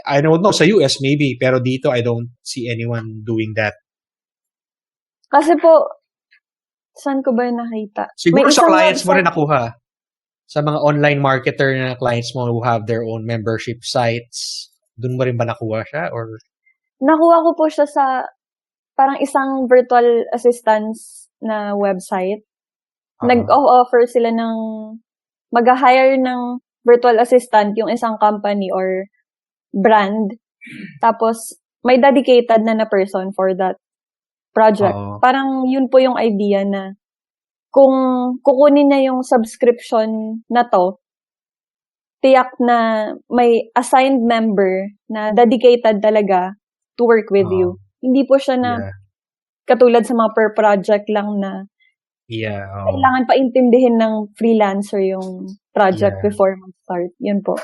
I don't know, sa US maybe, pero dito I don't see anyone doing that. Kasi po, saan ko ba nakita? Siguro May sa isang clients mo rin website. nakuha. Sa mga online marketer na clients mo who have their own membership sites, dun mo rin ba nakuha siya? Or Nakuha ko po siya sa parang isang virtual assistance na website. Nag-offer sila ng mag-hire ng virtual assistant yung isang company or brand. Tapos, may dedicated na person for that project. Oo. Parang yun po yung idea na kung kukunin na yung subscription na to, tiyak na may assigned member na dedicated talaga to work with you. Hindi po siya na katulad sa mga per project lang na kailangan paintindihin ng freelancer yung project before mag-start. Yun po.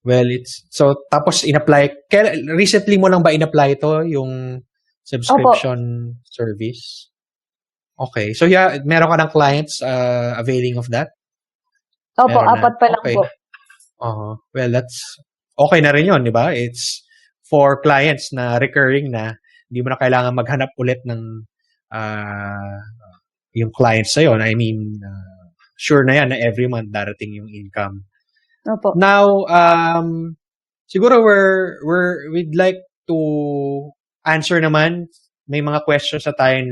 Well, tapos in-apply, recently mo lang ba in-apply to, yung subscription service? Okay. So meron ka ng clients availing of that? Opo, 4 pa lang po. Well, that's okay na rin yun, di ba? It's for clients na recurring na hindi mo na kailangan maghanap ulit ng yung clients sa'yo. I mean, sure na yan na every month darating yung income. Opo. Now, siguro we'd like to answer naman. May mga questions na tayong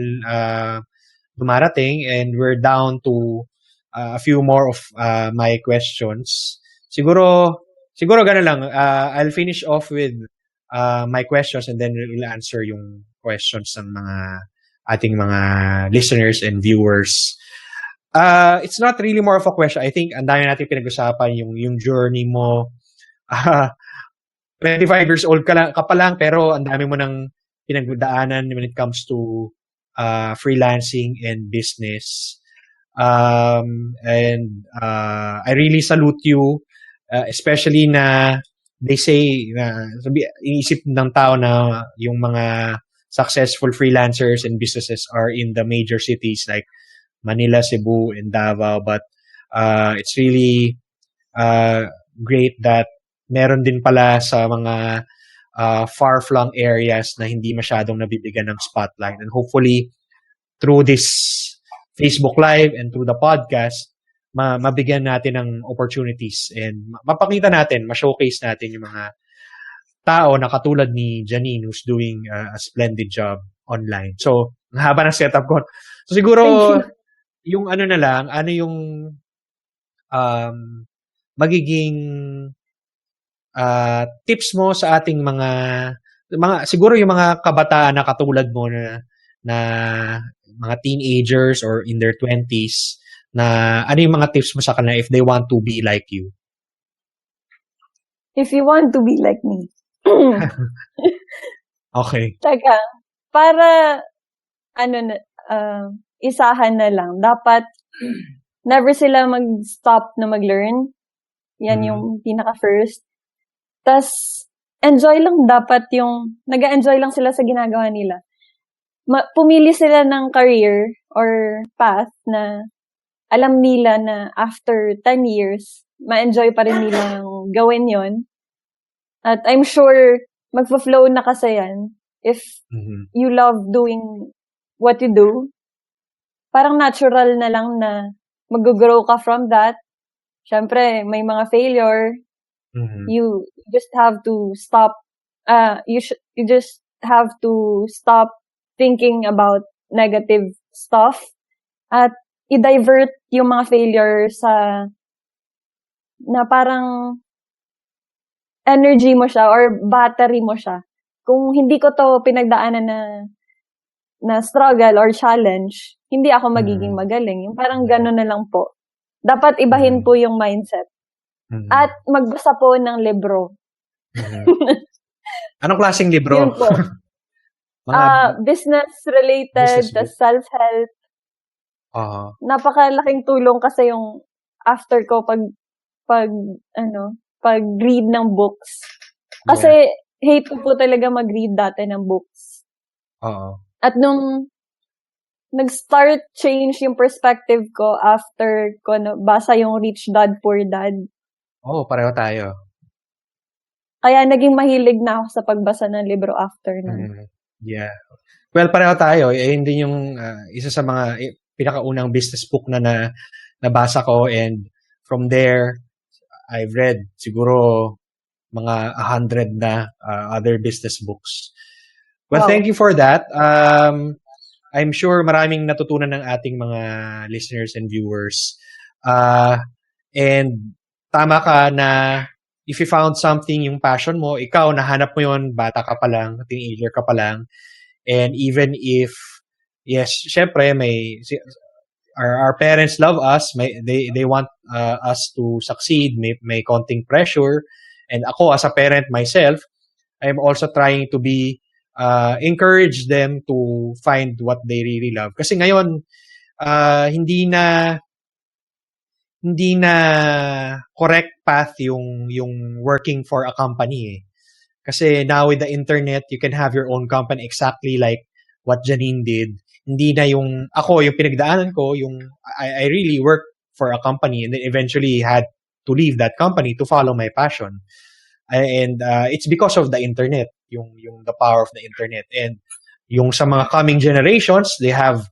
dumarating and we're down to a few more of my questions. Siguro ganun lang. I'll finish off with my questions and then we'll answer yung questions ng ating mga listeners and viewers. It's not really more of a question. I think ang dami natin pinag-usapan yung journey mo. 25 years old ka pa lang pero ang dami mo nang pinagdaanan when it comes to freelancing and business. And I really salute you, especially na they say na iisip ng tao na yung mga successful freelancers and businesses are in the major cities like Manila, Cebu, and Davao. But it's really great that meron din pala sa mga far-flung areas na hindi masyadong nabibigyan ng spotlight. And hopefully, through this Facebook Live and through the podcast, mabigyan natin ng opportunities and mapakita natin, ma-showcase natin yung mga tao na katulad ni Janine who's doing a splendid job online. So, ang haba ng setup ko. So, siguro, yung yung magiging tips mo sa ating mga siguro yung mga kabataan na katulad mo na mga teenagers or in their 20s na ano yung mga tips mo sa kanila if they want to be like you? If you want to be like me. Okay. Teka, para isahan na lang. Dapat never sila mag-stop na mag-learn. Yan yung pinaka-first. Tas, enjoy lang dapat nag-enjoy lang sila sa ginagawa nila. Pumili sila ng career or path na alam nila na after 10 years, ma-enjoy pa rin nila yung gawin yon. At I'm sure, magpa-flow na kasi yan. If you love doing what you do, parang natural na lang na mag-grow ka from that. Siyempre, may mga failure. You just have to stop. You just have to stop thinking about negative stuff at i-divert yung mga failure sa na parang energy mo siya or battery mo siya. Kung hindi ko to pinagdaanan na struggle or challenge, hindi ako magiging magaling. Yung parang gano'n na lang po. Dapat ibahin po yung mindset. At magbasa po ng libro. Anong klaseng libro? Yun po. Business-related, self-help. Napakalaking tulong kasi yung after ko pag-read ng books. Kasi hate ko po talaga mag-read dati ng books. At nung nag-start change yung perspective ko after ko basa yung Rich Dad, Poor Dad. Pareho tayo. Kaya naging mahilig na ako sa pagbasa ng libro after nun. Yeah. Well, pareho tayo. Yun din yung isa sa mga pinakaunang business book na nabasa ko, and from there, I've read siguro mga 100 na other business books. Well, thank you for that. I'm sure maraming natutunan ng ating mga listeners and viewers. And tama ka na if you found something, yung passion mo, ikaw, nahanap mo yun, bata ka pa lang, teenager ka pa lang. And even if, yes, syempre, our parents love us, they want us to succeed, may konting pressure. And ako, as a parent myself, I'm also trying to encourage them to find what they really love. Kasi ngayon, hindi na correct path yung working for a company eh. Kasi now with the internet, you can have your own company exactly like what Janine did. Hindi na yung pinagdaanan ko, I really worked for a company and then eventually had to leave that company to follow my passion. And it's because of the internet, yung the power of the internet. And yung sa mga coming generations, they have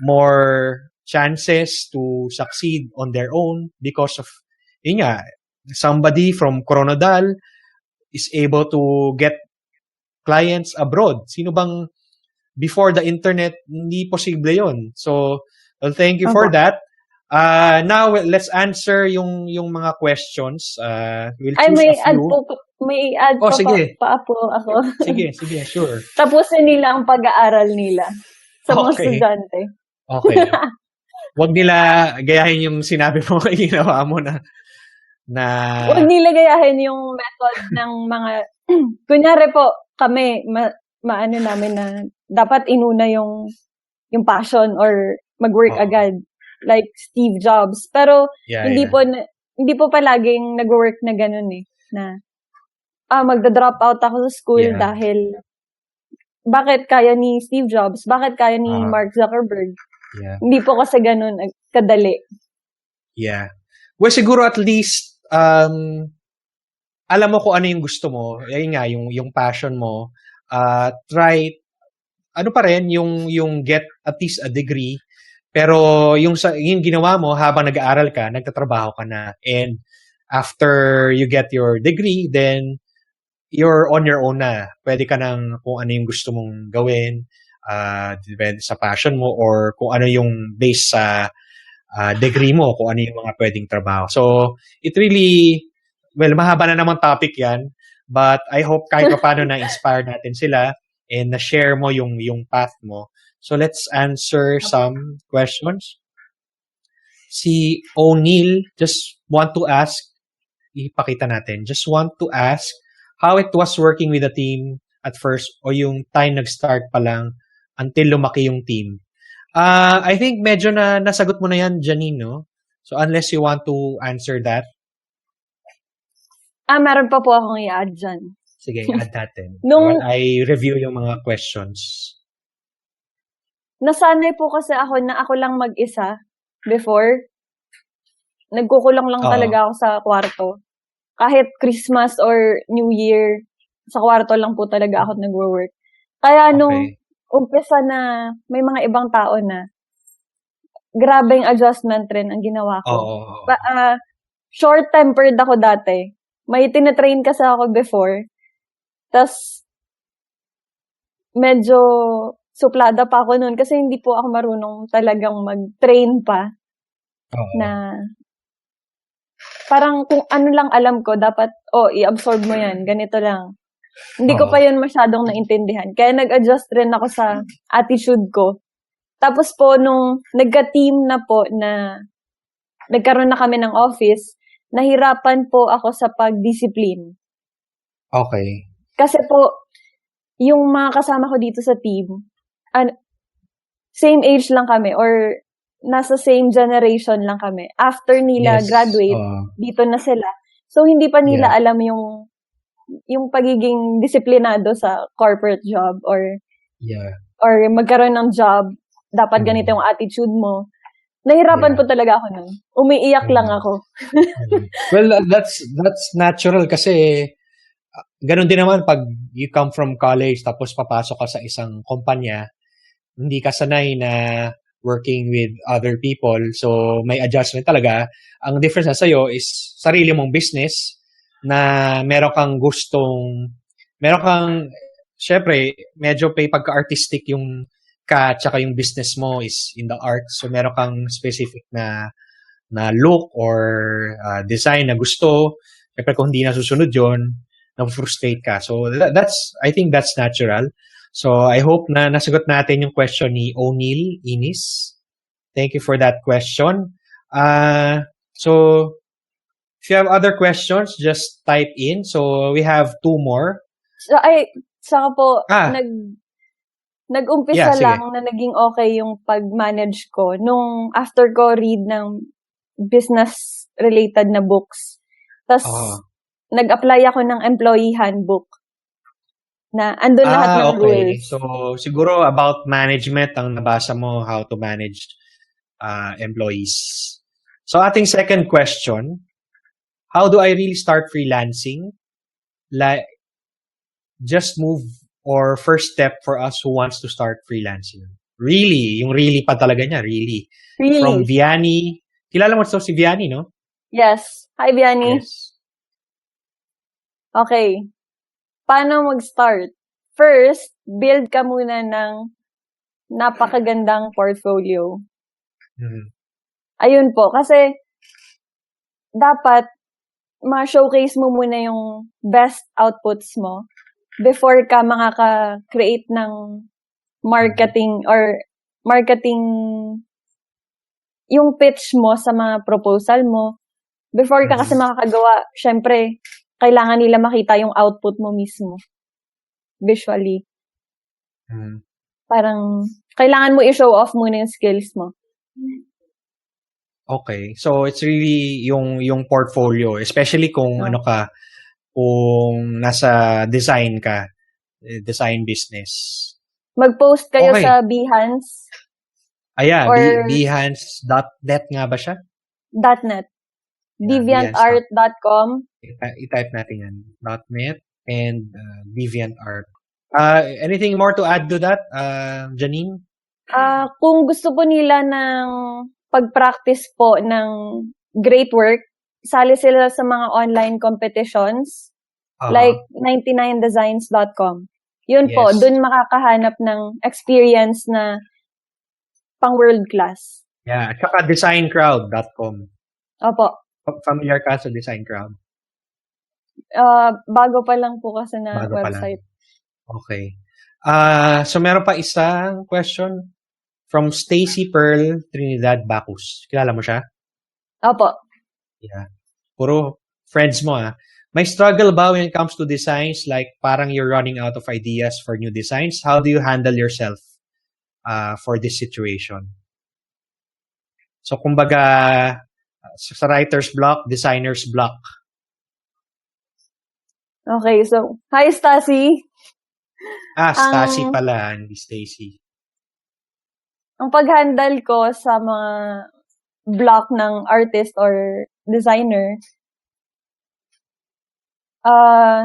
more chances to succeed on their own because of, yun nga, somebody from Coronadal is able to get clients abroad. Sino bang before the internet, hindi posible yon. So, well, thank you for that. Now, let's answer yung mga questions. We'll choose a few. May add pa po ako. Sige, sure. Tapusin nila ang pag-aaral nila sa mga estudyante. Okay. Wag nila gayahin yung sinabi mo, ginawa mo na wag nila gayahin yung method ng mga kunyari po kami maano namin na dapat inuna yung passion or mag-work agad like Steve Jobs, pero hindi po palaging nag-work na ganun eh, na magda-drop out ako sa school dahil bakit kaya ni Steve Jobs, bakit kaya ni Mark Zuckerberg. Hindi po kasi ganun kadali. Yeah. Well, siguro at least alam mo kung ano yung gusto mo. Ayun nga, yung passion mo. Try, ano pa rin, yung get at least a degree. Pero yung ginawa mo habang nag-aaral ka, nagtatrabaho ka na. And after you get your degree, then you're on your own na. Pwede ka nang kung ano yung gusto mong gawin. Depende sa passion mo or kung ano yung base sa degree mo, kung ano yung mga pwedeng trabaho. So, it really, well, mahaba na namang topic yan, but I hope kahit pa paano na-inspire natin sila and na-share mo yung path mo. So, let's answer some questions. Si O'Neil just want to ask, ipakita natin, just want to ask how it was working with the team at first o yung time nag-start pa lang until lumaki yung team. I think medyo nasagot mo na yan, Janine, no? So, unless you want to answer that. Meron pa po akong i-add dyan. Sige, add natin. While I review yung mga questions. Nasanay po kasi ako na ako lang mag-isa before. Nagkukulong lang talaga ako sa kwarto. Kahit Christmas or New Year, sa kwarto lang po talaga ako nagwo-work. Kaya nung umpisa na may mga ibang tao na grabing adjustment rin ang ginawa ko. Short-tempered ako dati. May tinatrain kasi ako before. Tas medyo suplada pa ako noon kasi hindi po ako marunong talagang mag-train pa. Na parang kung ano lang alam ko, dapat, i-absorb mo yan. Ganito lang. Hindi ko pa yun masyadong naintindihan. Kaya nag-adjust rin ako sa attitude ko. Tapos po, nung nagka-team na po na nagkaroon na kami ng office, nahirapan po ako sa pag-discipline. Okay. Kasi po, yung mga kasama ko dito sa team, same age lang kami or nasa same generation lang kami. After nila graduate, dito na sila. So, hindi pa nila alam yung pagiging disiplinado sa corporate job or magkaroon ng job, dapat ganito yung attitude mo. Nahirapan po talaga ako nun. Umiiyak lang ako. Well, that's natural kasi ganun din naman pag you come from college tapos papasok ka sa isang kumpanya, hindi ka sanay na working with other people. So, may adjustment talaga. Ang difference na sa'yo is sarili mong business na meron kang, syempre, medyo pagka-artistic yung tsaka yung business mo is in the arts. So, meron kang specific na look or design na gusto. Syempre, kung hindi nasusunod yun, na-frustrate ka. So, I think that's natural. So, I hope na nasagot natin yung question ni O'Neil Inis. Thank you for that question. So, if you have other questions, just type in. So, we have 2 more. Saka po, nag-umpisa lang na naging okay yung pag-manage ko nung after ko read ng business-related na books. Tapos, nag-apply ako ng employee handbook na andun lahat ng rules. So, siguro about management ang nabasa mo, how to manage employees. So, ating second question, how do I really start freelancing? Like, just move or first step for us who wants to start freelancing. Really, yung really pa talaga niya, really. From Vianney. Kilala mo si Vianney, no? Yes. Hi, Vianney. Yes. Okay. Paano mag-start? First, build ka muna ng napakagandang portfolio. Ayun po. Kasi, dapat ma-showcase mo muna yung best outputs mo before ka makaka-create ng marketing yung pitch mo sa mga proposal mo. Before ka kasi makakagawa, syempre, kailangan nila makita yung output mo mismo. Visually. Parang, kailangan mo i-show off muna yung skills mo. Okay. So, it's really yung portfolio. Especially kung kung nasa design ka. Design business. Mag-post kayo sa Behance. Ayan, Behance.net nga ba siya? .net. DeviantArt.com. I-type natin yan. .net and DeviantArt. Anything more to add to that, Janine? Kung gusto po nila ng pag-practice po ng great work, sali sila sa mga online competitions like 99designs.com. Yun po, dun makakahanap ng experience na pang world class. Yeah, at saka designcrowd.com. Opo. Familiar ka sa Design Crowd? Bago pa lang po kasi na website. Okay. So meron pa isang question from Stacy Pearl Trinidad Bacus. Kilala mo siya? Opo. Yeah. Puro friends mo May struggle ba when it comes to designs? Like parang you're running out of ideas for new designs? How do you handle yourself for this situation? So kumbaga, sa writer's block, designer's block. Okay, so, hi, Stacy. Stacy pala, hindi Stacy. Ang pag-handle ko sa mga block ng artist or designer,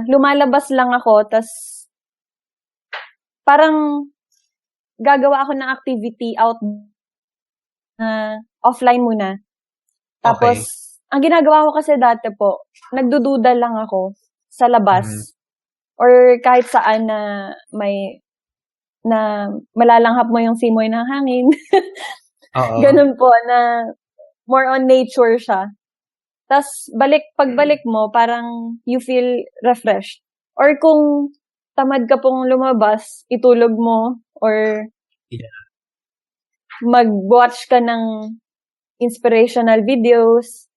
lumalabas lang ako, tas parang gagawa ako ng activity offline muna. Tapos, ang ginagawa ko kasi dati po, nagdududa lang ako sa labas. Or kahit saan na na malalanghap mo yung simoy ng hangin. Ganun po, na more on nature siya. Tapos, pagbalik mo, parang you feel refreshed. Or kung tamad ka pong lumabas, itulog mo, or mag-watch ka ng inspirational videos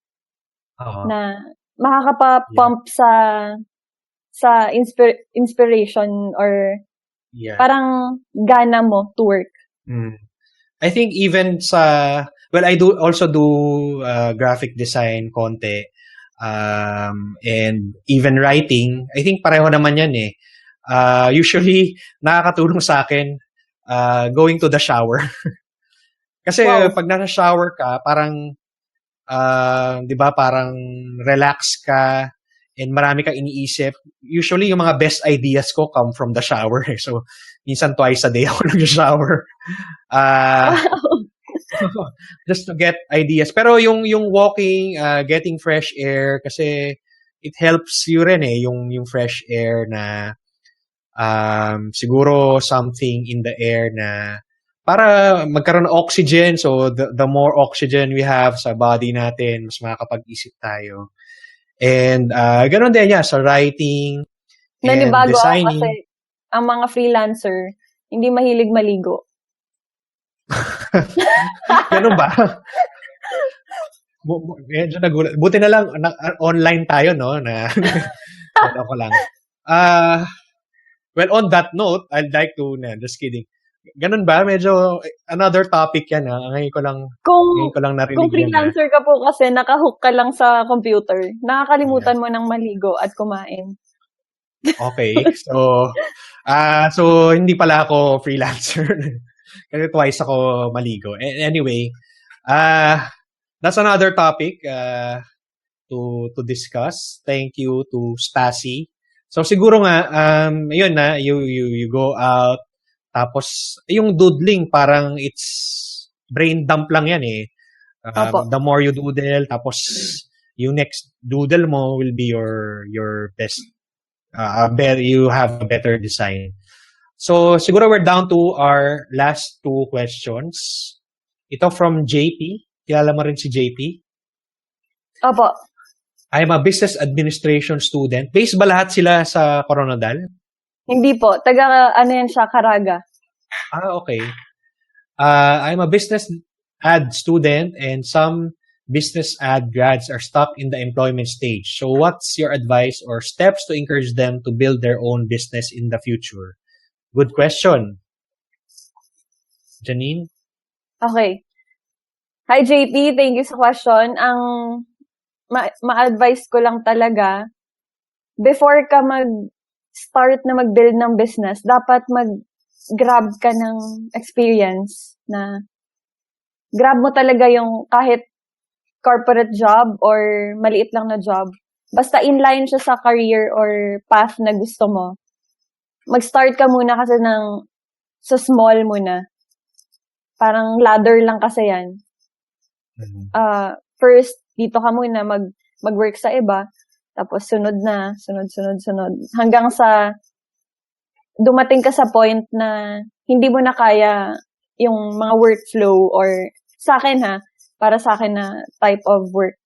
na makakapa-pump sa inspiration or parang gana mo to work. I think even I also do graphic design konti and even writing. I think pareho naman yan usually nakakatulong sa akin going to the shower. Kasi pag nasa shower ka, parang 'di ba, parang relax ka and marami kang iniisip, usually yung mga best ideas ko come from the shower. So, minsan twice a day ako nag-shower. Just to get ideas. Pero yung walking, getting fresh air, kasi it helps you rin yung fresh air na siguro something in the air na para magkaroon ng oxygen. So, the more oxygen we have sa body natin, mas makakapag-isip tayo. And ganun din sa writing and Nanibago designing. Ako kasi ang mga freelancer, hindi mahilig maligo. Ganun ba? Medyo nagulat. Buti na lang, online tayo, no? Ako lang. Well, on that note, I'd like to, just kidding. Ganun ba? Medyo another topic yan. Ngayon ko lang narinig Kung freelancer ka po kasi nakahook ka lang sa computer, nakakalimutan mo ng maligo at kumain. Okay. So, hindi pala ako freelancer. Kasi twice ako maligo. Anyway, that's another topic to discuss. Thank you to Stasi. So siguro nga yun na you go out, tapos yung doodling parang it's brain dump lang yan the more you doodle, tapos yung next doodle mo will be your best, you have a better design. So siguro we're down to our last two questions. Ito from JP. Kilala mo rin si JP? Opo. I'm a business administration student. Based ba lahat sila sa Coronadal? Hindi po. Yan siya, Caraga. Okay. I'm a business ad student and some business ad grads are stuck in the employment stage. So what's your advice or steps to encourage them to build their own business in the future? Good question. Janine? Okay. Hi, JP. Thank you sa question. Ang ma-advise ko lang talaga, before ka mag-start na mag-build ng business, dapat mag-grab ka ng experience na grab mo talaga yung kahit corporate job or maliit lang na job. Basta inline siya sa career or path na gusto mo. Mag-start ka muna kasi sa small muna. Parang ladder lang kasi yan. First, dito ka muna mag-work sa iba, tapos sunod. Hanggang sa dumating ka sa point na hindi mo na kaya yung mga workflow or sa akin para sa akin na type of work.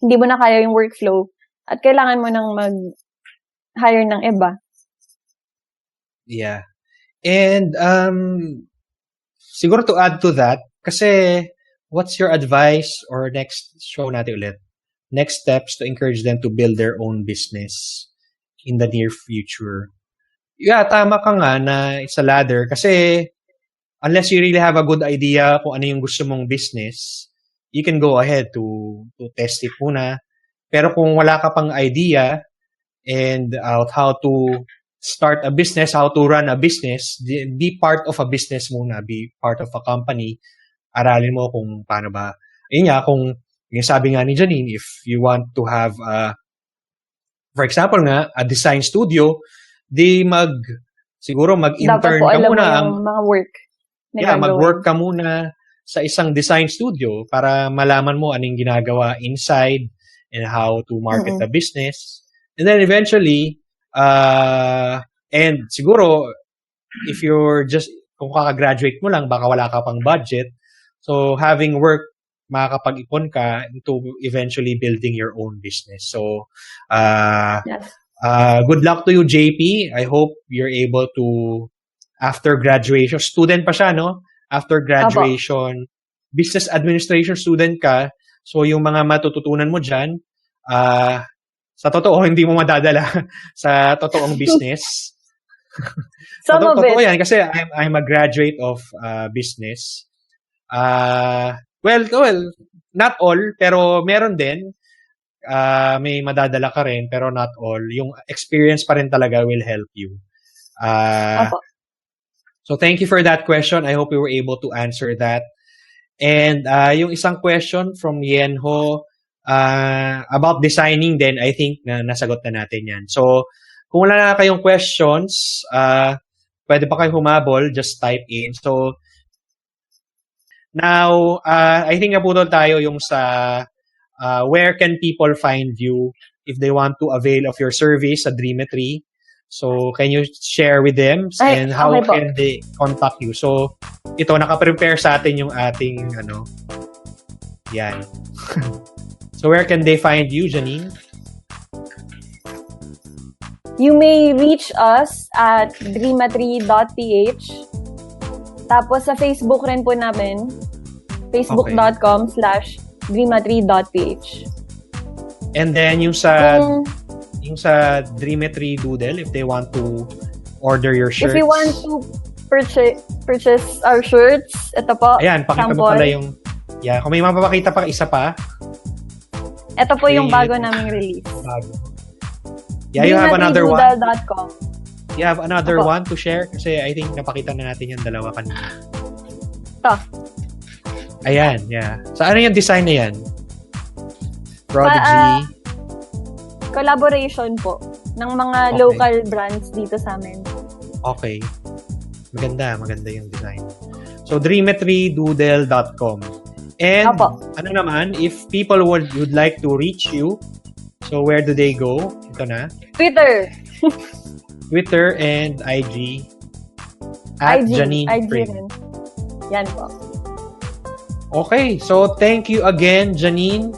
Hindi mo na kaya yung workflow at kailangan mo nang mag-hire ng iba. Yeah. And siguro to add to that, kasi what's your advice or next steps to encourage them to build their own business in the near future? Yeah, tama ka nga na it's a ladder kasi unless you really have a good idea kung ano yung gusto mong business, you can go ahead to test it muna. Pero kung wala ka pang idea and how to start a business, how to run a business, be part of a business muna, be part of a company. Aralin mo kung paano ba. Yun nga, kung yung sabi nga ni Janine, if you want to have, for example nga, a design studio, siguro mag-intern ka muna. Yung mga work. Mag-work ka muna sa isang design studio para malaman mo anong ginagawa inside and how to market the business. And then eventually, and siguro, if you're kung kakagraduate mo lang, baka wala ka pang budget. So, having work, makakapag-ipon ka into eventually building your own business. So, yes. Good luck to you, JP. I hope you're able to, after graduation, student pa siya, no? After graduation, business administration student ka. So, yung mga matututunan mo dyan, sa totoo, hindi mo madadala sa totoong business. Totoo yan, kasi I'm a graduate of business. Well, not all, pero meron din. May madadala ka rin, pero not all. Yung experience pa rin talaga will help you. So, thank you for that question. I hope we were able to answer that. And yung isang question from Yenho, about designing din, I think na nasagot na natin yan. So, kung wala na kayong questions, pwede pa kayo humabol, just type in. So, now, I think naputol tayo yung sa where can people find you if they want to avail of your service sa Dreametry. So, can you share with them and how can they contact you? So, ito, naka-prepare sa atin yung ating, yan. So, where can they find you, Janine? You may reach us at dreametry.ph. Tapos sa Facebook rin po namin, facebook.com/dreametry.ph. And then yung sa Dreametry Doodle, if they want to order your shirts. If you want to purchase our shirts, ito po. Ayan, pakita mo pala yung, kung may mapapakita pa isa pa. Ito po yung bago naming release. Yeah, you have another one. Dreametrydoodle.com. You have another one to share? Kasi I think napakita na natin yung dalawa kanina. Ito. Ayan, yeah. So, ano yung design na yan? Prodigy? Collaboration po ng mga local brands dito sa amin. Okay. Maganda yung design. So, dreametrydoodle.com. And, ano naman, if people would like to reach you, so where do they go? Ito na. Twitter and IG. At Janine Pring. Yan po. Okay. So, thank you again, Janine.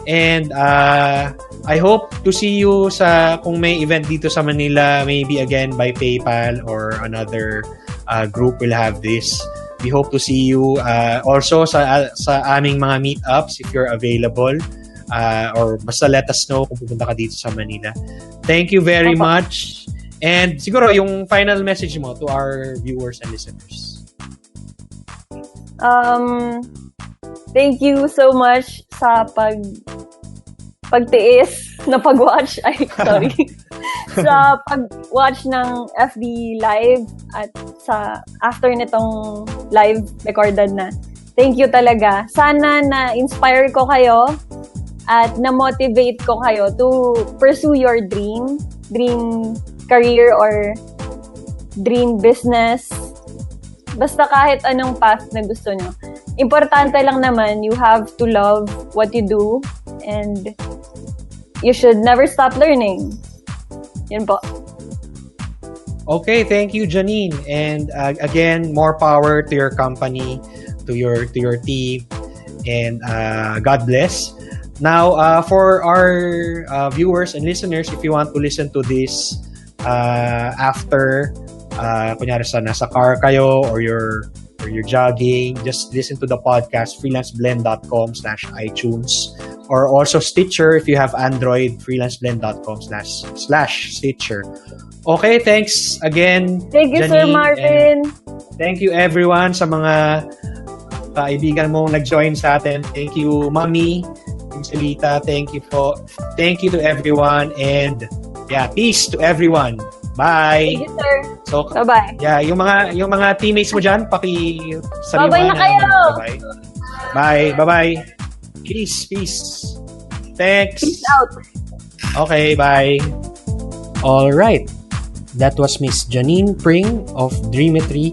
And, I hope to see you kung may event dito sa Manila, maybe again by PayPal or another group will have this. We hope to see you also sa aming mga meetups if you're available. Or basta let us know kung pupunta ka dito sa Manila. Thank you very much. And siguro yung final message mo to our viewers and listeners. Thank you so much sa pagtiis na pag-watch. Sorry. Sa pag-watch ng FB Live at sa after nitong live recorded na. Thank you talaga. Sana na-inspire ko kayo at na-motivate ko kayo to pursue your dream career or dream business. Basta kahit anong path na gusto nyo. Importante lang naman, you have to love what you do and you should never stop learning. Yan po. Okay, thank you, Janine. And again, more power to your company, to your team, and God bless. Now, for our viewers and listeners, if you want to listen to this after, kunyari nasa car kayo or you're jogging, just listen to the podcast freelanceblend.com/iTunes or also Stitcher if you have Android, freelanceblend.com/Stitcher. Okay, thanks again. Thank you, Janine, Sir Marvin. Thank you everyone sa mga kaibigan mong nag-join sa atin. Thank you, Mami, Salita. Thank you po. Thank you to everyone and peace to everyone. Bye. Thank you, sir. So, bye-bye. Yeah, yung mga teammates mo diyan, paki-sabihan bye-bye na kayo. Bye. Bye-bye. Peace. Thanks. Peace out. Okay, bye. All right. That was Miss Janine Pring of Dreametry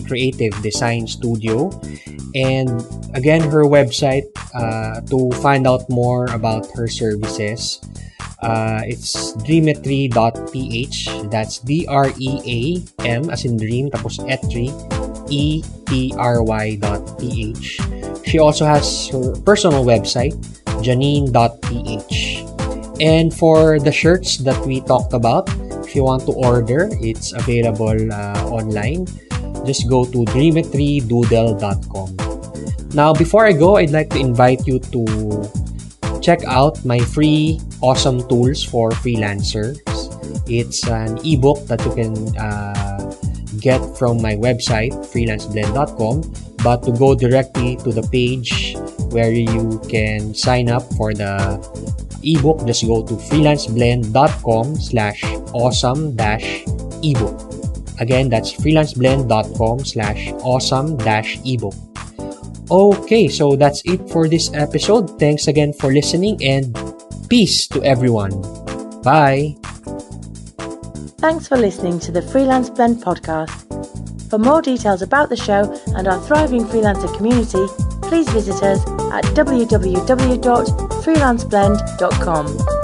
Creative Design Studio. And again, her website to find out more about her services. It's dreametry.ph. That's DREAM as in dream, tapos etry, ETRY.ph. She also has her personal website, janine.ph. And for the shirts that we talked about, if you want to order, it's available online. Just go to dreametrydoodle.com. Now, before I go, I'd like to invite you to check out my free awesome tools for freelancers. It's an ebook that you can get from my website, freelanceblend.com. But to go directly to the page where you can sign up for the ebook, just go to freelanceblend.com/awesome-ebook. Again, that's freelanceblend.com/awesome-ebook. Okay, so that's it for this episode. Thanks again for listening and peace to everyone. Bye. Thanks for listening to the Freelance Blend podcast. For more details about the show and our thriving freelancer community, please visit us at www.freelanceblend.com.